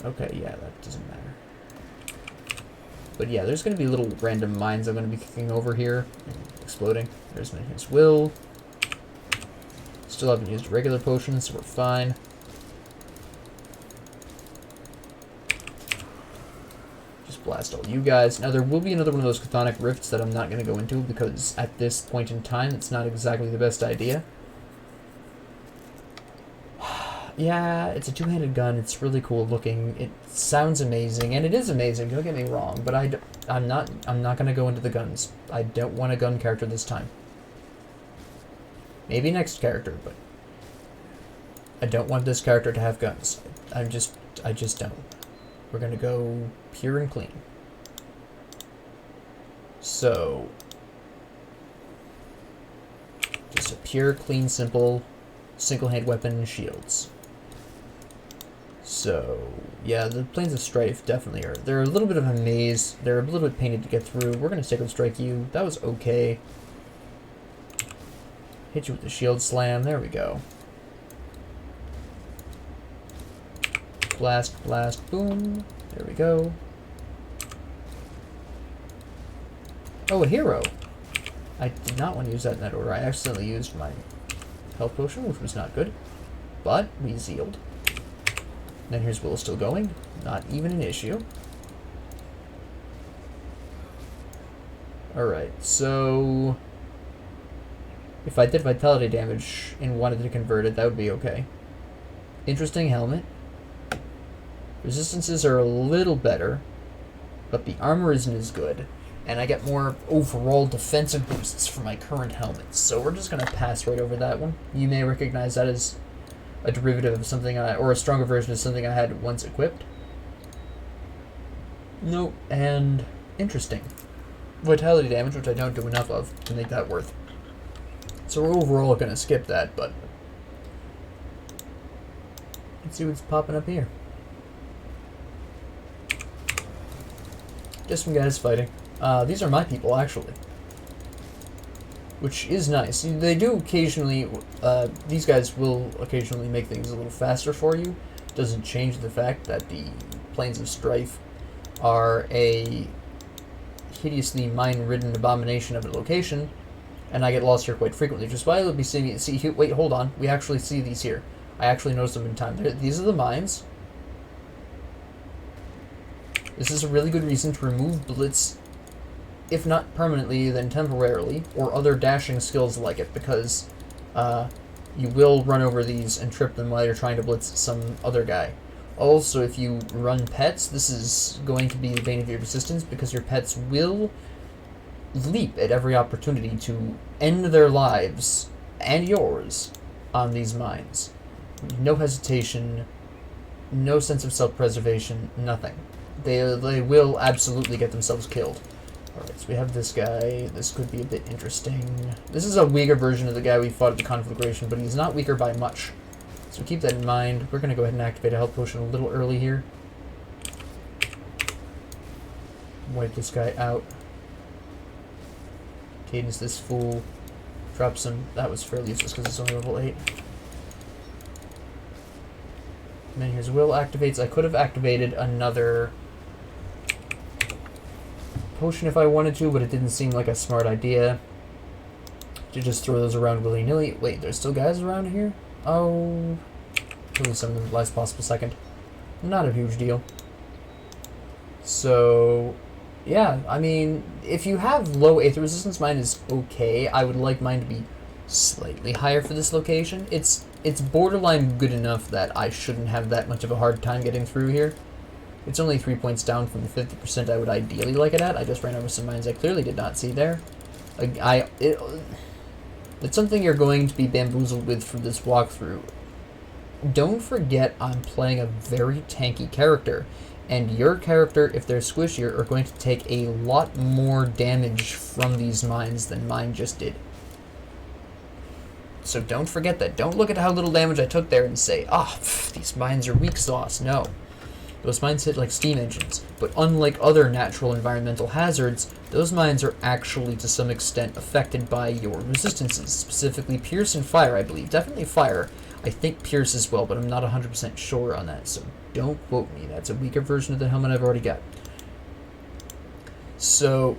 Okay, yeah, that doesn't matter. But yeah, there's going to be little random mines I'm going to be kicking over here and exploding. There's Arcane Will. Still haven't used regular potions, so we're fine. Just blast all you guys. Now, there will be another one of those chthonic rifts that I'm not going to go into because at this point in time, it's not exactly the best idea. Yeah, it's a two-handed gun. It's really cool looking. It sounds amazing, and it is amazing. Don't get me wrong, but I'm not going to go into the guns. I don't want a gun character this time. Maybe next character, but I don't want this character to have guns. I just don't. We're gonna go pure and clean. So, just a pure, clean, simple, single-hand weapon and shields. So, yeah, the Plains of Strife definitely are. They're a little bit of a maze. They're a little bit pained to get through. We're gonna Sacred Strike you. That was okay. Hit you with the shield slam. There we go. Blast, blast, boom. There we go. Oh, a hero. I did not want to use that in that order. I accidentally used my health potion, which was not good. But we sealed. Then here's Will still going. Not even an issue. Alright, so... If I did vitality damage and wanted to convert it, that would be okay. Interesting helmet. Resistances are a little better, but the armor isn't as good. And I get more overall defensive boosts for my current helmets. So we're just going to pass right over that one. You may recognize that as a derivative of something or a stronger version of something I had once equipped. Nope. And interesting. Vitality damage, which I don't do enough of to make that worth. So we're overall going to skip that, but let's see what's popping up here. Just some guys fighting. These are my people, actually. Which is nice. They do occasionally, these guys will occasionally make things a little faster for you. Doesn't change the fact that the Plains of Strife are a hideously mine-ridden abomination of a location, and I get lost here quite frequently, which is why you'll be seeing it. Wait, hold on. We actually see these here. I actually noticed them in time. These are the mines. This is a really good reason to remove Blitz, if not permanently, then temporarily, or other dashing skills like it, because you will run over these and trip them while you're trying to blitz some other guy. Also, if you run pets, this is going to be the bane of your existence because your pets will leap at every opportunity to end their lives and yours on these mines. No hesitation, no sense of self-preservation, nothing. They will absolutely get themselves killed. Alright, so we have this guy. This could be a bit interesting. This is a weaker version of the guy we fought at the Conflagration, but he's not weaker by much. So keep that in mind. We're going to go ahead and activate a health potion a little early here. Wipe this guy out. Cadence this fool. Drop some. That was fairly useless because it's only level 8. And then here's Will activates. I could have activated another potion if I wanted to, but it didn't seem like a smart idea to just throw those around willy-nilly. Wait, there's still guys around here? Oh, kill some of them at the last possible second. Not a huge deal. So, yeah, I mean, if you have low Aether Resistance, mine is okay. I would like mine to be slightly higher for this location. It's borderline good enough that I shouldn't have that much of a hard time getting through here. It's only 3 points down from the 50% I would ideally like it at. I just ran over some mines I clearly did not see there. It's something you're going to be bamboozled with for this walkthrough. Don't forget I'm playing a very tanky character, and your character, if they're squishier, are going to take a lot more damage from these mines than mine just did. So don't forget that. Don't look at how little damage I took there and say, these mines are weak sauce. No. Those mines hit like steam engines, but unlike other natural environmental hazards, those mines are actually to some extent affected by your resistances, specifically Pierce and Fire, I believe. Definitely Fire. I think Pierce as well, but I'm not 100% sure on that, so don't quote me. That's a weaker version of the helmet I've already got. So,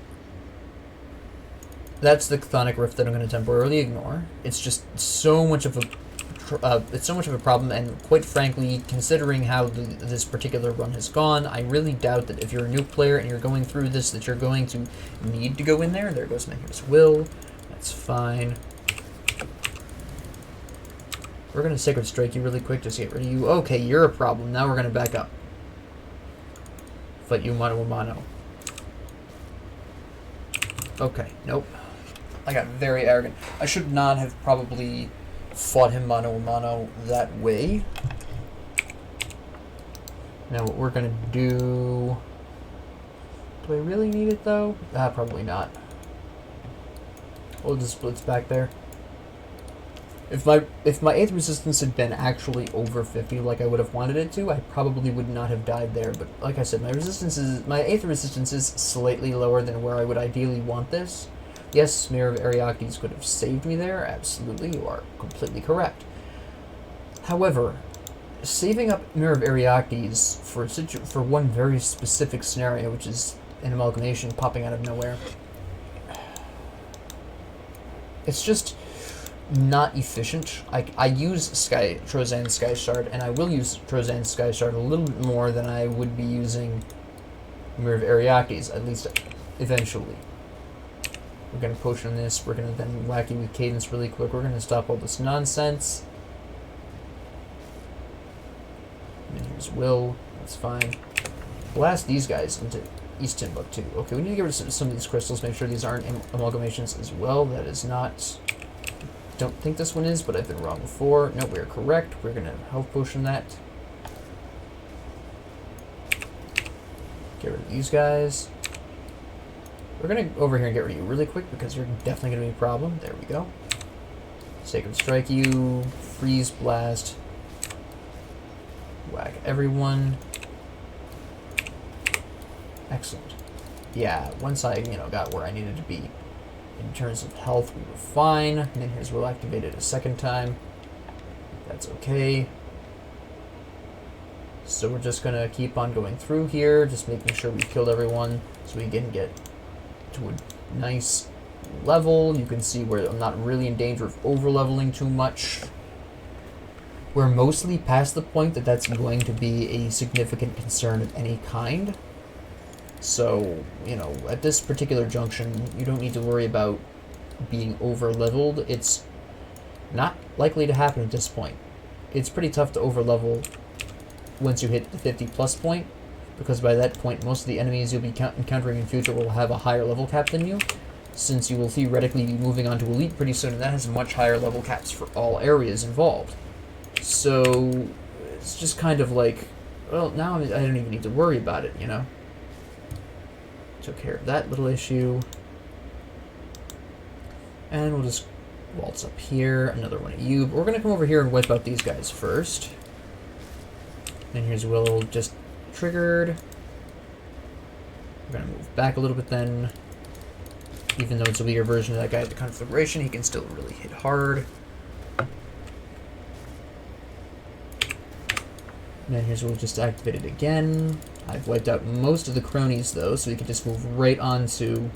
that's the Chthonic Rift that I'm going to temporarily ignore. It's just so much of a problem, and quite frankly, considering how this particular run has gone, I really doubt that if you're a new player and you're going through this, that you're going to need to go in there. There goes my here's Will. That's fine. We're going to Sacred Strike you really quick just to get rid of you. Okay, you're a problem. Now we're going to back up. Fight you mano a mano. Okay, nope. I got very arrogant. I should not have probably fought him mano a mano that way. Now what we're gonna do... Do I really need it though? Probably not. We'll just Blitz back there. If my 8th resistance had been actually over 50 like I would have wanted it to, I probably would not have died there. But like I said, my 8th resistance is slightly lower than where I would ideally want this. Yes, Mirror of Ereoctes could have saved me there. Absolutely, you are completely correct. However, saving up Mirror of Ereoctes for one very specific scenario, which is an amalgamation popping out of nowhere, it's just not efficient. I use Trozan's Sky Shard, and I will use Trozan's Sky Shard a little bit more than I would be using Mirror of Ereoctes, at least eventually. We're going to potion this. We're going to then whack you with Cadence really quick. We're going to stop all this nonsense. And then here's Will. That's fine. Blast these guys into East Timbuktu. Okay, we need to get rid of some of these crystals. Make sure these aren't amalgamations as well. That is not... Don't think this one is, but I've been wrong before. No, we're correct. We're going to health potion that. Get rid of these guys. We're going to go over here and get rid of you really quick because you're definitely going to be a problem. There we go. Sacred Strike you. Freeze Blast. Whack everyone. Excellent. Yeah, once I, got where I needed to be in terms of health, we were fine. And then here's we'll activate it a second time. That's okay. So we're just going to keep on going through here, just making sure we've killed everyone so we can get to a nice level. You can see where I'm not really in danger of over-leveling too much. We're mostly past the point that that's going to be a significant concern of any kind. So, at this particular junction, you don't need to worry about being over-leveled. It's not likely to happen at this point. It's pretty tough to over-level once you hit the 50 plus point, because by that point most of the enemies you'll be encountering in future will have a higher level cap than you, since you will theoretically be moving on to Elite pretty soon, and that has much higher level caps for all areas involved. So it's just kind of like, well, now I don't even need to worry about it, you know? Took care of that little issue. And we'll just waltz up here, another one of you. But we're going to come over here and wipe out these guys first. And here's Will just triggered. We're going to move back a little bit then. Even though it's a weaker version of that guy at the Conflagration, he can still really hit hard. And then here's Will just activate it again. I've wiped out most of the cronies though, so we can just move right on to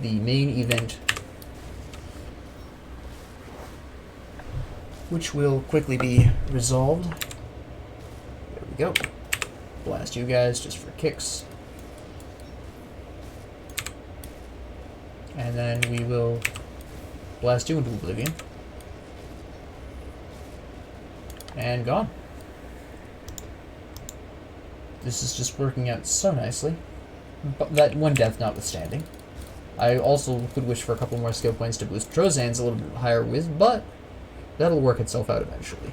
the main event, which will quickly be resolved. There we go. Blast you guys just for kicks. And then we will blast you into oblivion. And gone. This is just working out so nicely. But that one death notwithstanding. I also could wish for a couple more skill points to boost Trozan's a little bit higher with, but that'll work itself out eventually.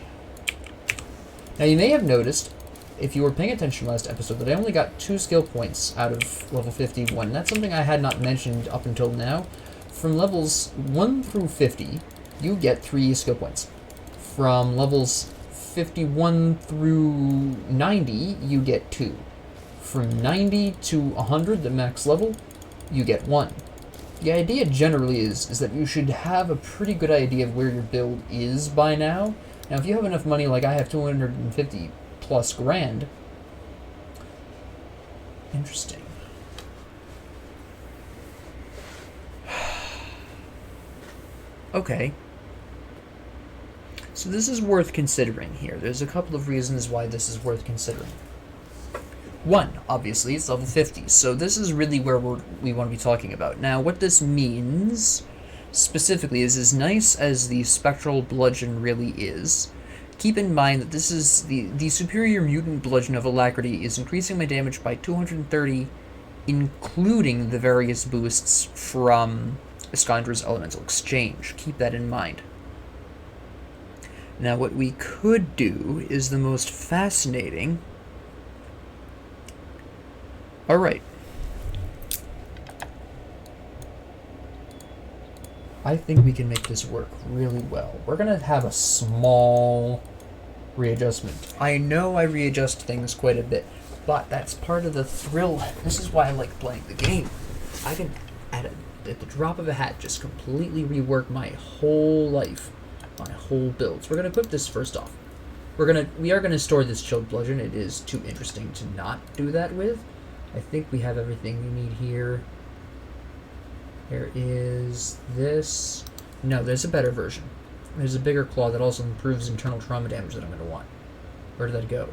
Now you may have noticed, if you were paying attention last episode, that I only got 2 skill points out of level 51. That's something I had not mentioned up until now. From levels 1 through 50, you get 3 skill points. From levels 51 through 90, you get 2. From 90 to 100, the max level, you get 1. The idea generally is that you should have a pretty good idea of where your build is by now. Now, if you have enough money, like I have 250 plus grand. Interesting. Okay. So this is worth considering here. There's a couple of reasons why this is worth considering. One, obviously, it's level 50, so this is really where we want to be talking about. Now, what this means, specifically, is as nice as the Spectral Bludgeon really is, keep in mind that this is the superior Mutant Bludgeon of Alacrity is increasing my damage by 230, including the various boosts from Iskandra's Elemental Exchange. Keep that in mind. Now, what we could do is the most fascinating. Alright. I think we can make this work really well. We're going to have a small readjustment. I know I readjust things quite a bit, but that's part of the thrill. This is why I like playing the game. I can, at the drop of a hat, just completely rework my whole life, my whole build. So we're going to put this first off. We are going to store this Chilled Bludgeon. It is too interesting to not do that with. I think we have everything we need here. There is this. No, there's a better version. There's a bigger claw that also improves internal trauma damage that I'm going to want. Where did that go?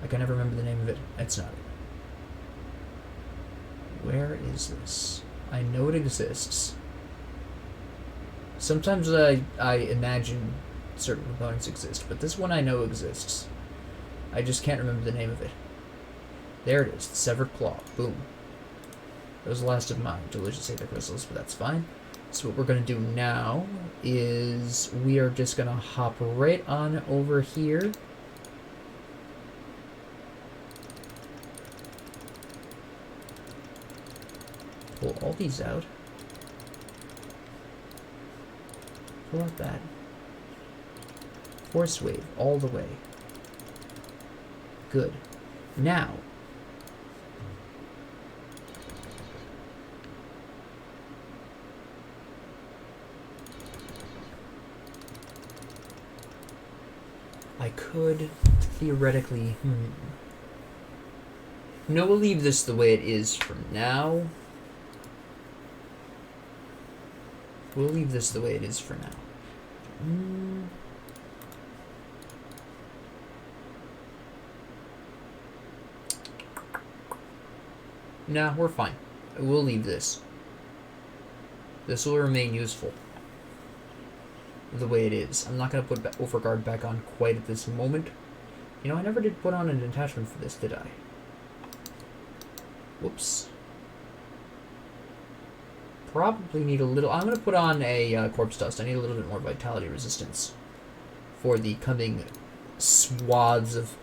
I can never remember the name of it. It's not it. Where is this? I know it exists. Sometimes I imagine certain components exist, but this one I know exists. I just can't remember the name of it. There it is, the Severed Claw. Boom. That was the last of my delicious Aether Crystals, but that's fine. So what we're going to do now is we are just going to hop right on over here. Pull all these out. Pull out that. Forcewave all the way. Good. Now, I could theoretically, No, we'll leave this the way it is for now. We'll leave this the way it is for now. Nah, we're fine. We'll leave this. This will remain useful. the way it is. I'm not going to put Overguard back on quite at this moment. You know, I never did put on an attachment for this, did I? Whoops. Probably need a little... I'm going to put on a Corpse Dust. I need a little bit more Vitality resistance for the coming swaths of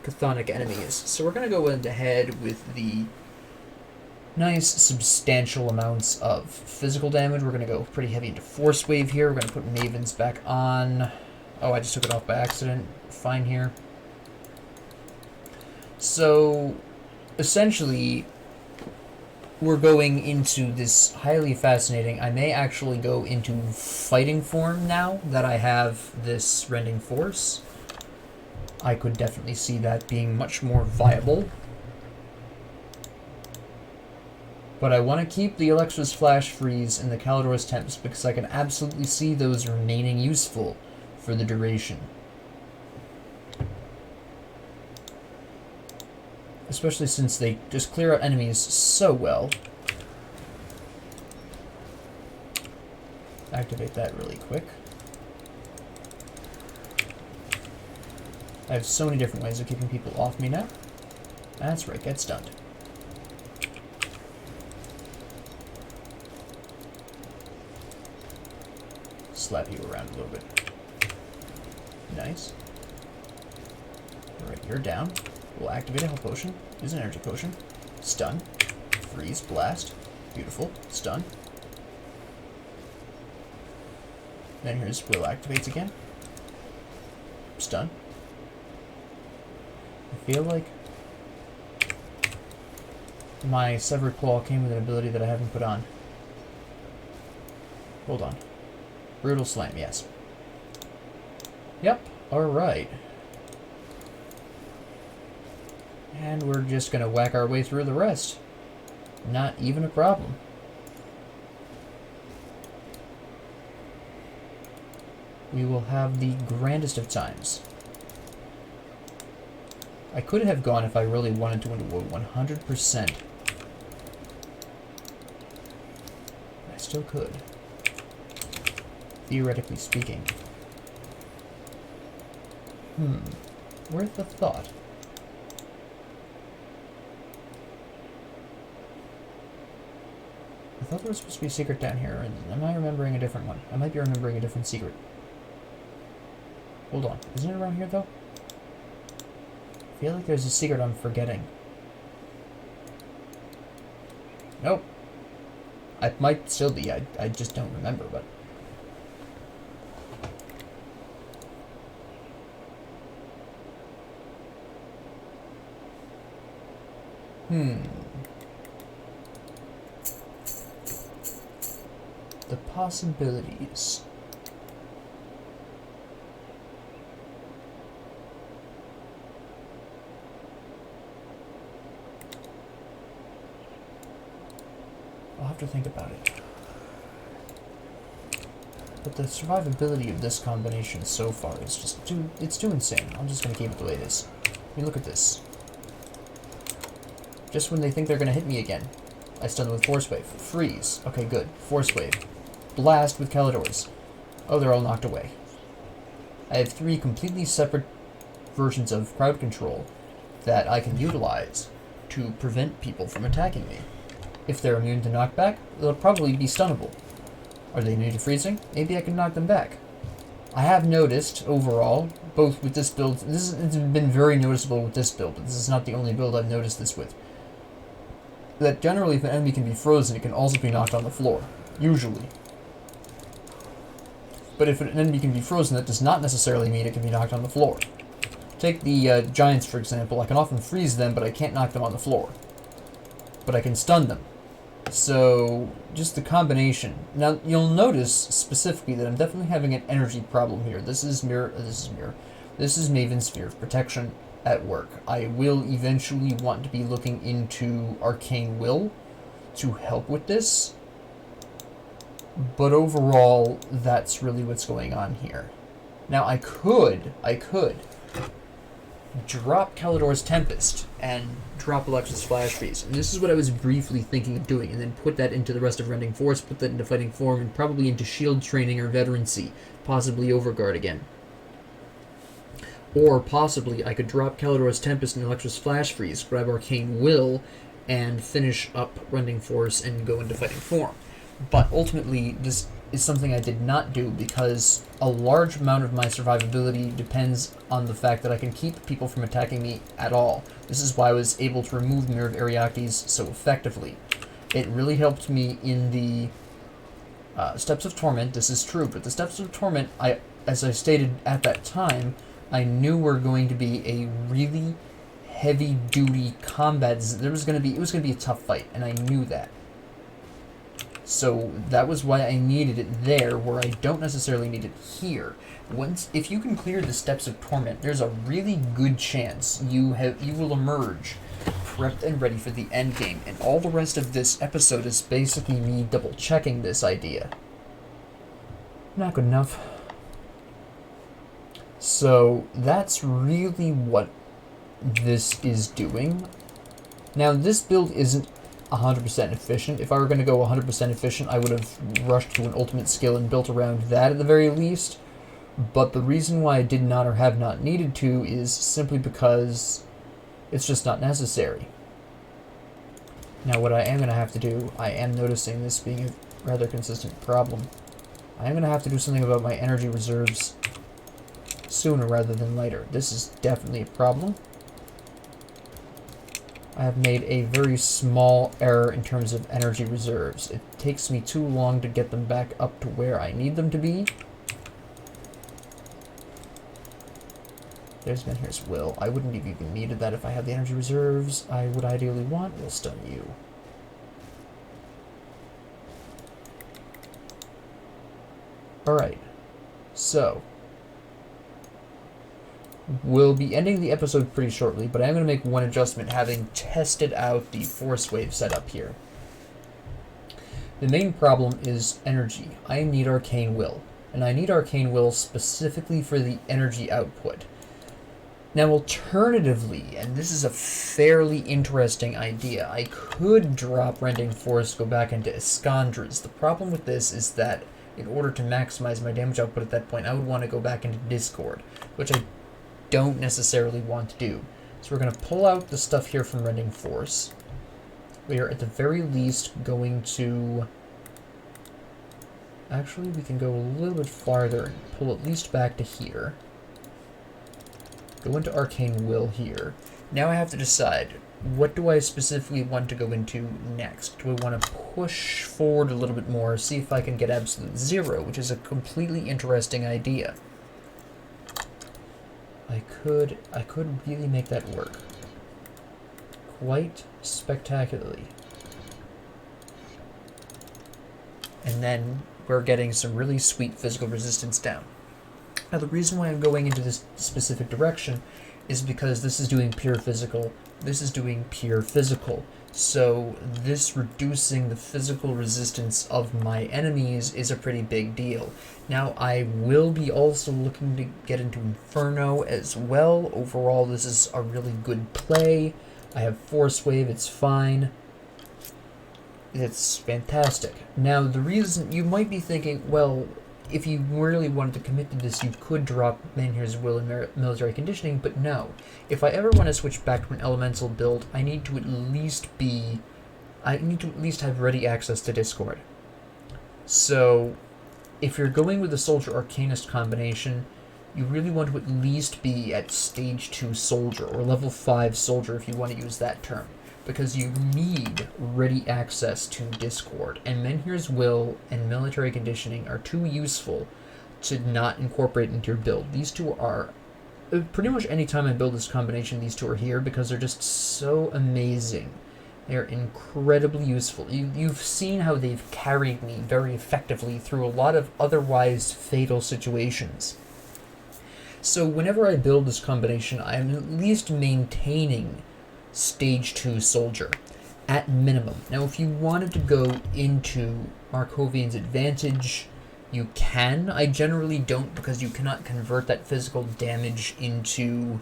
chthonic enemies. So we're going to go ahead with the nice substantial amounts of physical damage. We're going to go pretty heavy into Forcewave here. We're going to put Maven's back on. Oh, I just took it off by accident. Fine here. So, essentially, we're going into this highly fascinating... I may actually go into fighting form now that I have this Rending Force. I could definitely see that being much more viable. But I want to keep the Alexa's Flash Freeze and the Kalidor's Temps because I can absolutely see those remaining useful for the duration. Especially since they just clear out enemies so well. Activate that really quick. I have so many different ways of keeping people off me now. That's right, get stunned. Slap you around a little bit. Nice. Alright, you're down. We'll activate a health potion. Use an energy potion. Stun. Freeze. Blast. Beautiful. Stun. Then here's Will activates again. Stun. I feel like my Severed Claw came with an ability that I haven't put on. Hold on. Brutal Slam, yes. Yep, alright. And we're just gonna whack our way through the rest. Not even a problem. We will have the grandest of times. I could have gone if I really wanted to into a 100%. I still could. Theoretically speaking. Worth a thought. I thought there was supposed to be a secret down here, and am I remembering a different one? I might be remembering a different secret. Hold on. Isn't it around here, though? I feel like there's a secret I'm forgetting. Nope. I might still be. I just don't remember, but... The possibilities. I'll have to think about it. But the survivability of this combination so far is just it's too insane. I'm just gonna keep it the way it is. I mean, look at this. Just when they think they're gonna hit me again, I stun them with Forcewave. Freeze. Okay, good. Forcewave. Blast with Kalidor's. Oh, they're all knocked away. I have 3 completely separate versions of crowd control that I can utilize to prevent people from attacking me. If they're immune to knockback, they'll probably be stunnable. Are they immune to freezing? Maybe I can knock them back. I have noticed, overall, both with this build... it's been very noticeable with this build, but this is not the only build I've noticed this with. That generally, if an enemy can be frozen, it can also be knocked on the floor. Usually. But if an enemy can be frozen, that does not necessarily mean it can be knocked on the floor. Take the giants, for example. I can often freeze them, but I can't knock them on the floor. But I can stun them. So, just the combination. Now, you'll notice specifically that I'm definitely having an energy problem here. This is Maven's Sphere of Protection at work. I will eventually want to be looking into Arcane Will to help with this. But overall, that's really what's going on here. Now, I could drop Calidor's Tempest and drop Alexa's Flash Freeze. And this is what I was briefly thinking of doing, and then put that into the rest of Rending Force, put that into Fighting Form, and probably into Shield Training or Veterancy, possibly Overguard again. Or possibly I could drop Calidor's Tempest and Alexa's Flash Freeze, grab Arcane Will, and finish up Rending Force and go into Fighting Form. But ultimately, this is something I did not do because a large amount of my survivability depends on the fact that I can keep people from attacking me at all. This is why I was able to remove Mirror of Ereoctes so effectively. It really helped me in the Steps of Torment. This is true, but the Steps of Torment, as I stated at that time, I knew were going to be a really heavy-duty combat. It was going to be a tough fight, and I knew that. So that was why I needed it there, where I don't necessarily need it here. If you can clear the Steps of Torment, there's a really good chance you will emerge prepped and ready for the end game. And all the rest of this episode is basically me double-checking this idea. Not good enough. So that's really what this is doing. Now, this build isn't 100% efficient. If I were going to go 100% efficient, I would have rushed to an ultimate skill and built around that at the very least. But the reason why I did not or have not needed to is simply because it's just not necessary. Now, what I am going to have to do, I am noticing this being a rather consistent problem. I am going to have to do something about my energy reserves sooner rather than later. This is definitely a problem. I have made a very small error in terms of energy reserves. It takes me too long to get them back up to where I need them to be. There's Menhir's Will. I wouldn't have even needed that if I had the energy reserves I would ideally want. Will stun you. Alright. So we'll be ending the episode pretty shortly, but I'm going to make one adjustment having tested out the Forcewave setup here. The main problem is energy. I need Arcane Will, and I need Arcane Will specifically for the energy output. Now, alternatively, and this is a fairly interesting idea, I could drop Rending Force, go back into Escandras. The problem with this is that in order to maximize my damage output at that point, I would want to go back into Discord, which I don't necessarily want to do. So we're going to pull out the stuff here from Rending Force. We are at the very least going to... Actually, we can go a little bit farther and pull at least back to here. Go into Arcane Will here. Now I have to decide, what do I specifically want to go into next? Do I want to push forward a little bit more, see if I can get Absolute Zero, which is a completely interesting idea. I could really make that work. Quite spectacularly. And then we're getting some really sweet physical resistance down. Now, the reason why I'm going into this specific direction is because this is doing pure physical, this is doing pure physical. So this reducing the physical resistance of my enemies is a pretty big deal. Now, I will be also looking to get into Inferno as well. Overall, this is a really good play. I have Forcewave, it's fine. It's fantastic. Now, the reason you might be thinking, well, if you really wanted to commit to this, you could drop Menhir's Will and Military Conditioning, but no. If I ever want to switch back to an elemental build, I need to at least have ready access to Discord. So, if you're going with the Soldier Arcanist combination, you really want to at least be at Stage 2 Soldier, or Level 5 Soldier if you want to use that term. Because you need ready access to Discord, and Menhir's Will and Military Conditioning are too useful to not incorporate into your build. These two are, pretty much any time I build this combination, these two are here because they're just so amazing. They're incredibly useful. You've seen how they've carried me very effectively through a lot of otherwise fatal situations. So whenever I build this combination, I'm at least maintaining Stage 2 Soldier, at minimum. Now, if you wanted to go into Markovian's Advantage, you can. I generally don't, because you cannot convert that physical damage into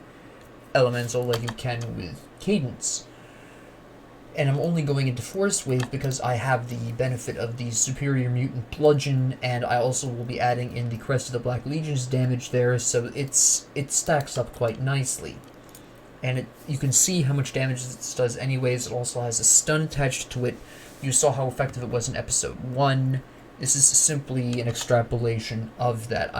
elemental like you can with Cadence. And I'm only going into Forcewave because I have the benefit of the superior Mutant Bludgeon, and I also will be adding in the Crest of the Black Legion's damage there, so it stacks up quite nicely. And you can see how much damage this does anyways. It also has a stun attached to it. You saw how effective it was in episode 1. This is simply an extrapolation of that.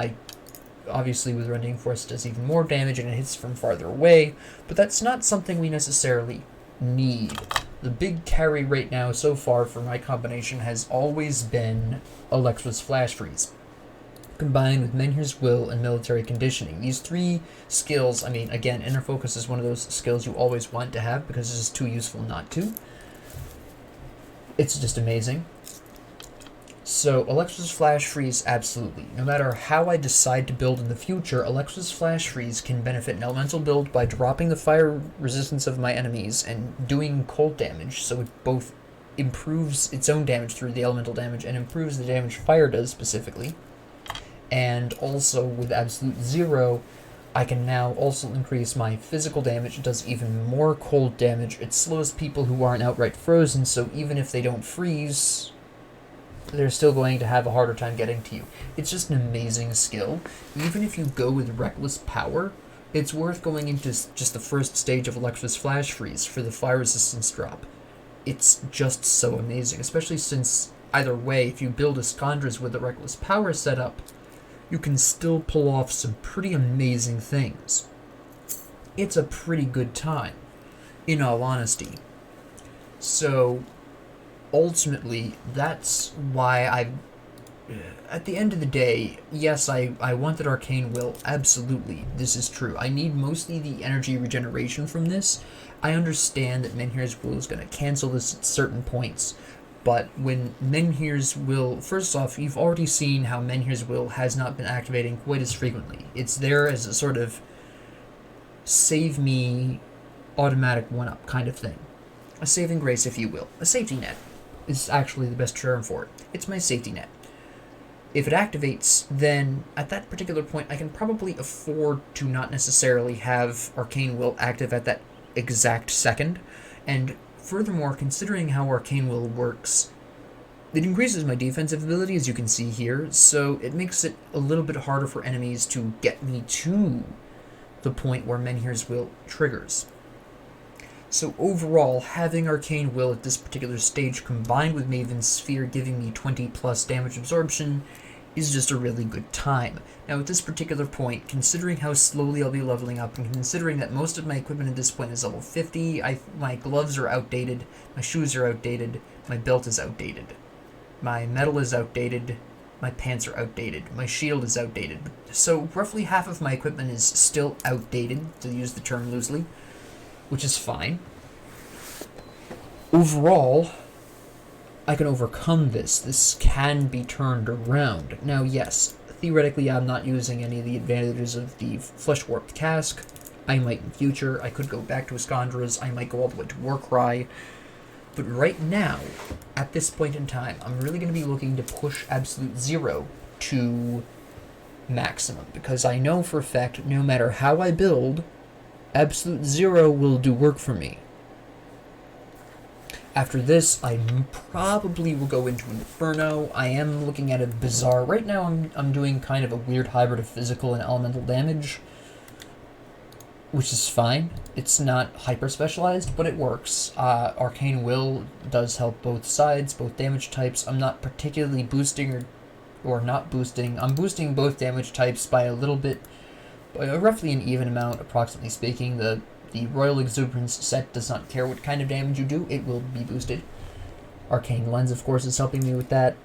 Obviously with Rending Force it does even more damage and it hits from farther away, but that's not something we necessarily need. The big carry right now so far for my combination has always been Alexa's Flash Freeze, combined with Menhir's Will and Military Conditioning. These 3 skills, I mean, again, Inner Focus is one of those skills you always want to have because it's just too useful not to. It's just amazing. So, Alexa's Flash Freeze, absolutely. No matter how I decide to build in the future, Alexa's Flash Freeze can benefit an elemental build by dropping the fire resistance of my enemies and doing cold damage, so it both improves its own damage through the elemental damage and improves the damage fire does specifically. And also, with Absolute Zero, I can now also increase my physical damage. It does even more cold damage. It slows people who aren't outright frozen, so even if they don't freeze, they're still going to have a harder time getting to you. It's just an amazing skill. Even if you go with Reckless Power, it's worth going into just the first stage of Alexa's Flash Freeze for the fire resistance drop. It's just so amazing, especially since either way, if you build Escandras with the Reckless Power setup, you can still pull off some pretty amazing things. It's a pretty good time, in all honesty. So, ultimately, that's why at the end of the day, yes, I wanted Arcane Will, absolutely, this is true. I need mostly the energy regeneration from this. I understand that Menhir's Will is going to cancel this at certain points, but when Menhir's Will, first off, you've already seen how Menhir's Will has not been activating quite as frequently. It's there as a sort of save me automatic one-up kind of thing. A saving grace, if you will. A safety net is actually the best term for it. It's my safety net. If it activates, then at that particular point, I can probably afford to not necessarily have Arcane Will active at that exact second. And furthermore, considering how Arcane Will works, it increases my defensive ability, as you can see here, so it makes it a little bit harder for enemies to get me to the point where Menhir's Will triggers. So overall, having Arcane Will at this particular stage combined with Maiven's Sphere giving me 20 plus damage absorption is just a really good time. Now at this particular point, considering how slowly I'll be leveling up and considering that most of my equipment at this point is level 50, my gloves are outdated, my shoes are outdated, my belt is outdated, my metal is outdated, my pants are outdated, my shield is outdated. So roughly half of my equipment is still outdated, to use the term loosely, which is fine. Overall, I can overcome this. This can be turned around. Now, yes, theoretically I'm not using any of the advantages of the Flesh-Warped Cask. I might in future. I could go back to Escandras. I might go all the way to Warcry. But right now, at this point in time, I'm really going to be looking to push Absolute Zero to maximum. Because I know for a fact, no matter how I build, Absolute Zero will do work for me. After this, I probably will go into Inferno. I am looking at a bizarre... Right now, I'm doing kind of a weird hybrid of physical and elemental damage, which is fine. It's not hyper-specialized, but it works. Arcane Will does help both sides, both damage types. I'm not particularly boosting or not boosting. I'm boosting both damage types by a little bit, by roughly an even amount, approximately speaking. The Royal Exuberance set does not care what kind of damage you do, it will be boosted. Arcane Lens, of course, is helping me with that.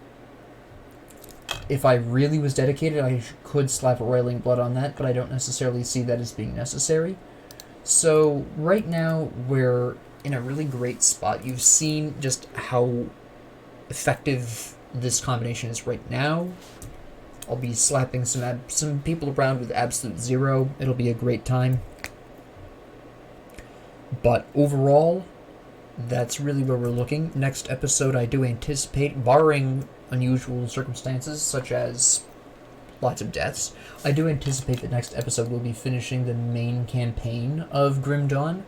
If I really was dedicated, I could slap a Roiling Blood on that, but I don't necessarily see that as being necessary. So, right now, we're in a really great spot. You've seen just how effective this combination is right now. I'll be slapping some people around with Absolute Zero. It'll be a great time. But overall, that's really where we're looking. Next episode, I do anticipate, barring unusual circumstances, such as lots of deaths. I do anticipate the next episode will be finishing the main campaign of Grim Dawn,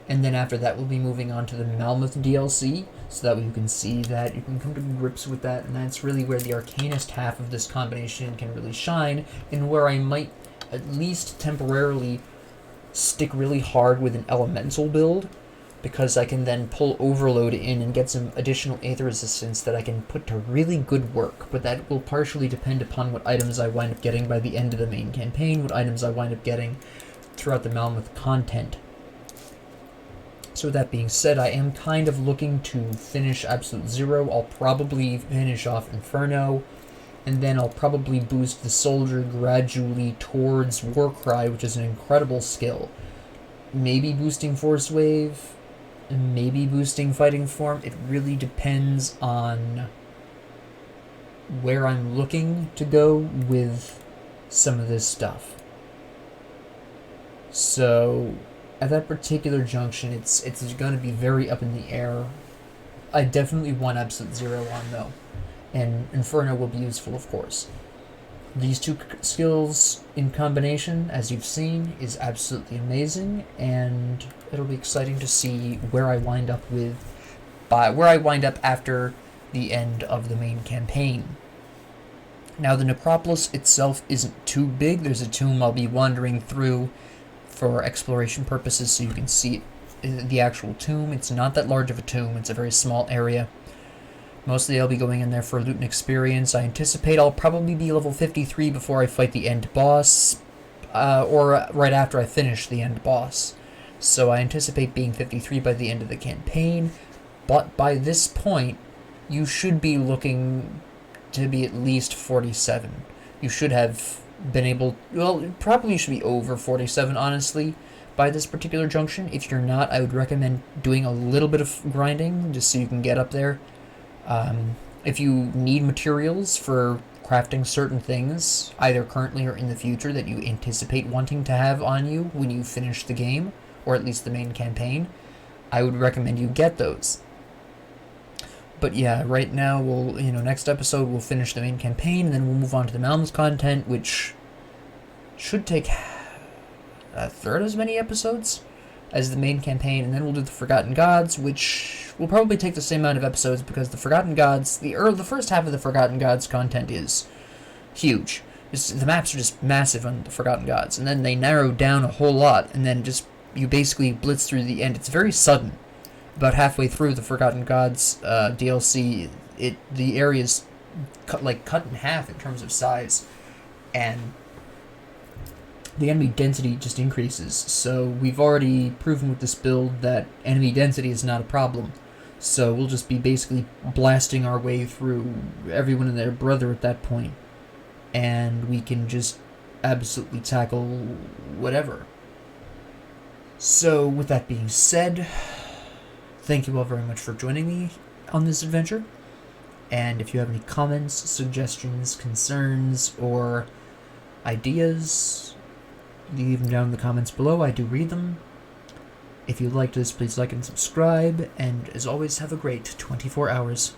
and then after that we'll be moving on to the Malmoth DLC, so that way you can see that, you can come to grips with that, and that's really where the Arcanist half of this combination can really shine, and where I might at least temporarily stick really hard with an elemental build, because I can then pull Overload in and get some additional Aether Resistance that I can put to really good work, but that will partially depend upon what items I wind up getting by the end of the main campaign, what items I wind up getting throughout the Malmoth content. So with that being said, I am kind of looking to finish Absolute Zero. I'll probably finish off Inferno, and then I'll probably boost the Soldier gradually towards Warcry, which is an incredible skill. Maybe boosting Forcewave, maybe boosting Fighting Form. It really depends on where I'm looking to go with some of this stuff. So at that particular junction, it's going to be very up in the air. I definitely want Absolute Zero on, though. And Inferno will be useful, of course. These two skills in combination, as you've seen, is absolutely amazing, and it'll be exciting to see where I wind up after the end of the main campaign. Now, the Necropolis itself isn't too big. There's a tomb I'll be wandering through for exploration purposes, so you can see the actual tomb. It's not that large of a tomb. It's a very small area. Mostly I'll be going in there for loot and experience. I anticipate I'll probably be level 53 before I fight the end boss, or right after I finish the end boss. So I anticipate being 53 by the end of the campaign, but by this point, you should be looking to be at least 47. You should have been able, well, probably should be over 47, honestly, by this particular junction. If you're not, I would recommend doing a little bit of grinding, just so you can get up there. If you need materials for crafting certain things, either currently or in the future, that you anticipate wanting to have on you when you finish the game, or at least the main campaign, I would recommend you get those. But yeah, right now, next episode we'll finish the main campaign, and then we'll move on to the Malmoth content, which should take a third as many episodes as the main campaign, and then we'll do the Forgotten Gods, which will probably take the same amount of episodes, because the Forgotten Gods, the first half of the Forgotten Gods content is huge. The maps are just massive on the Forgotten Gods, and then they narrow down a whole lot, and then you basically blitz through the end. It's very sudden. About halfway through the Forgotten Gods DLC, the area's cut in half in terms of size, and the enemy density just increases. So we've already proven with this build that enemy density is not a problem. So we'll just be basically blasting our way through everyone and their brother at that point, and we can just absolutely tackle whatever. So with that being said, thank you all very much for joining me on this adventure. And if you have any comments, suggestions, concerns, or ideas, leave them down in the comments below. I do read them. If you liked this, please like and subscribe. And as always, have a great 24 hours.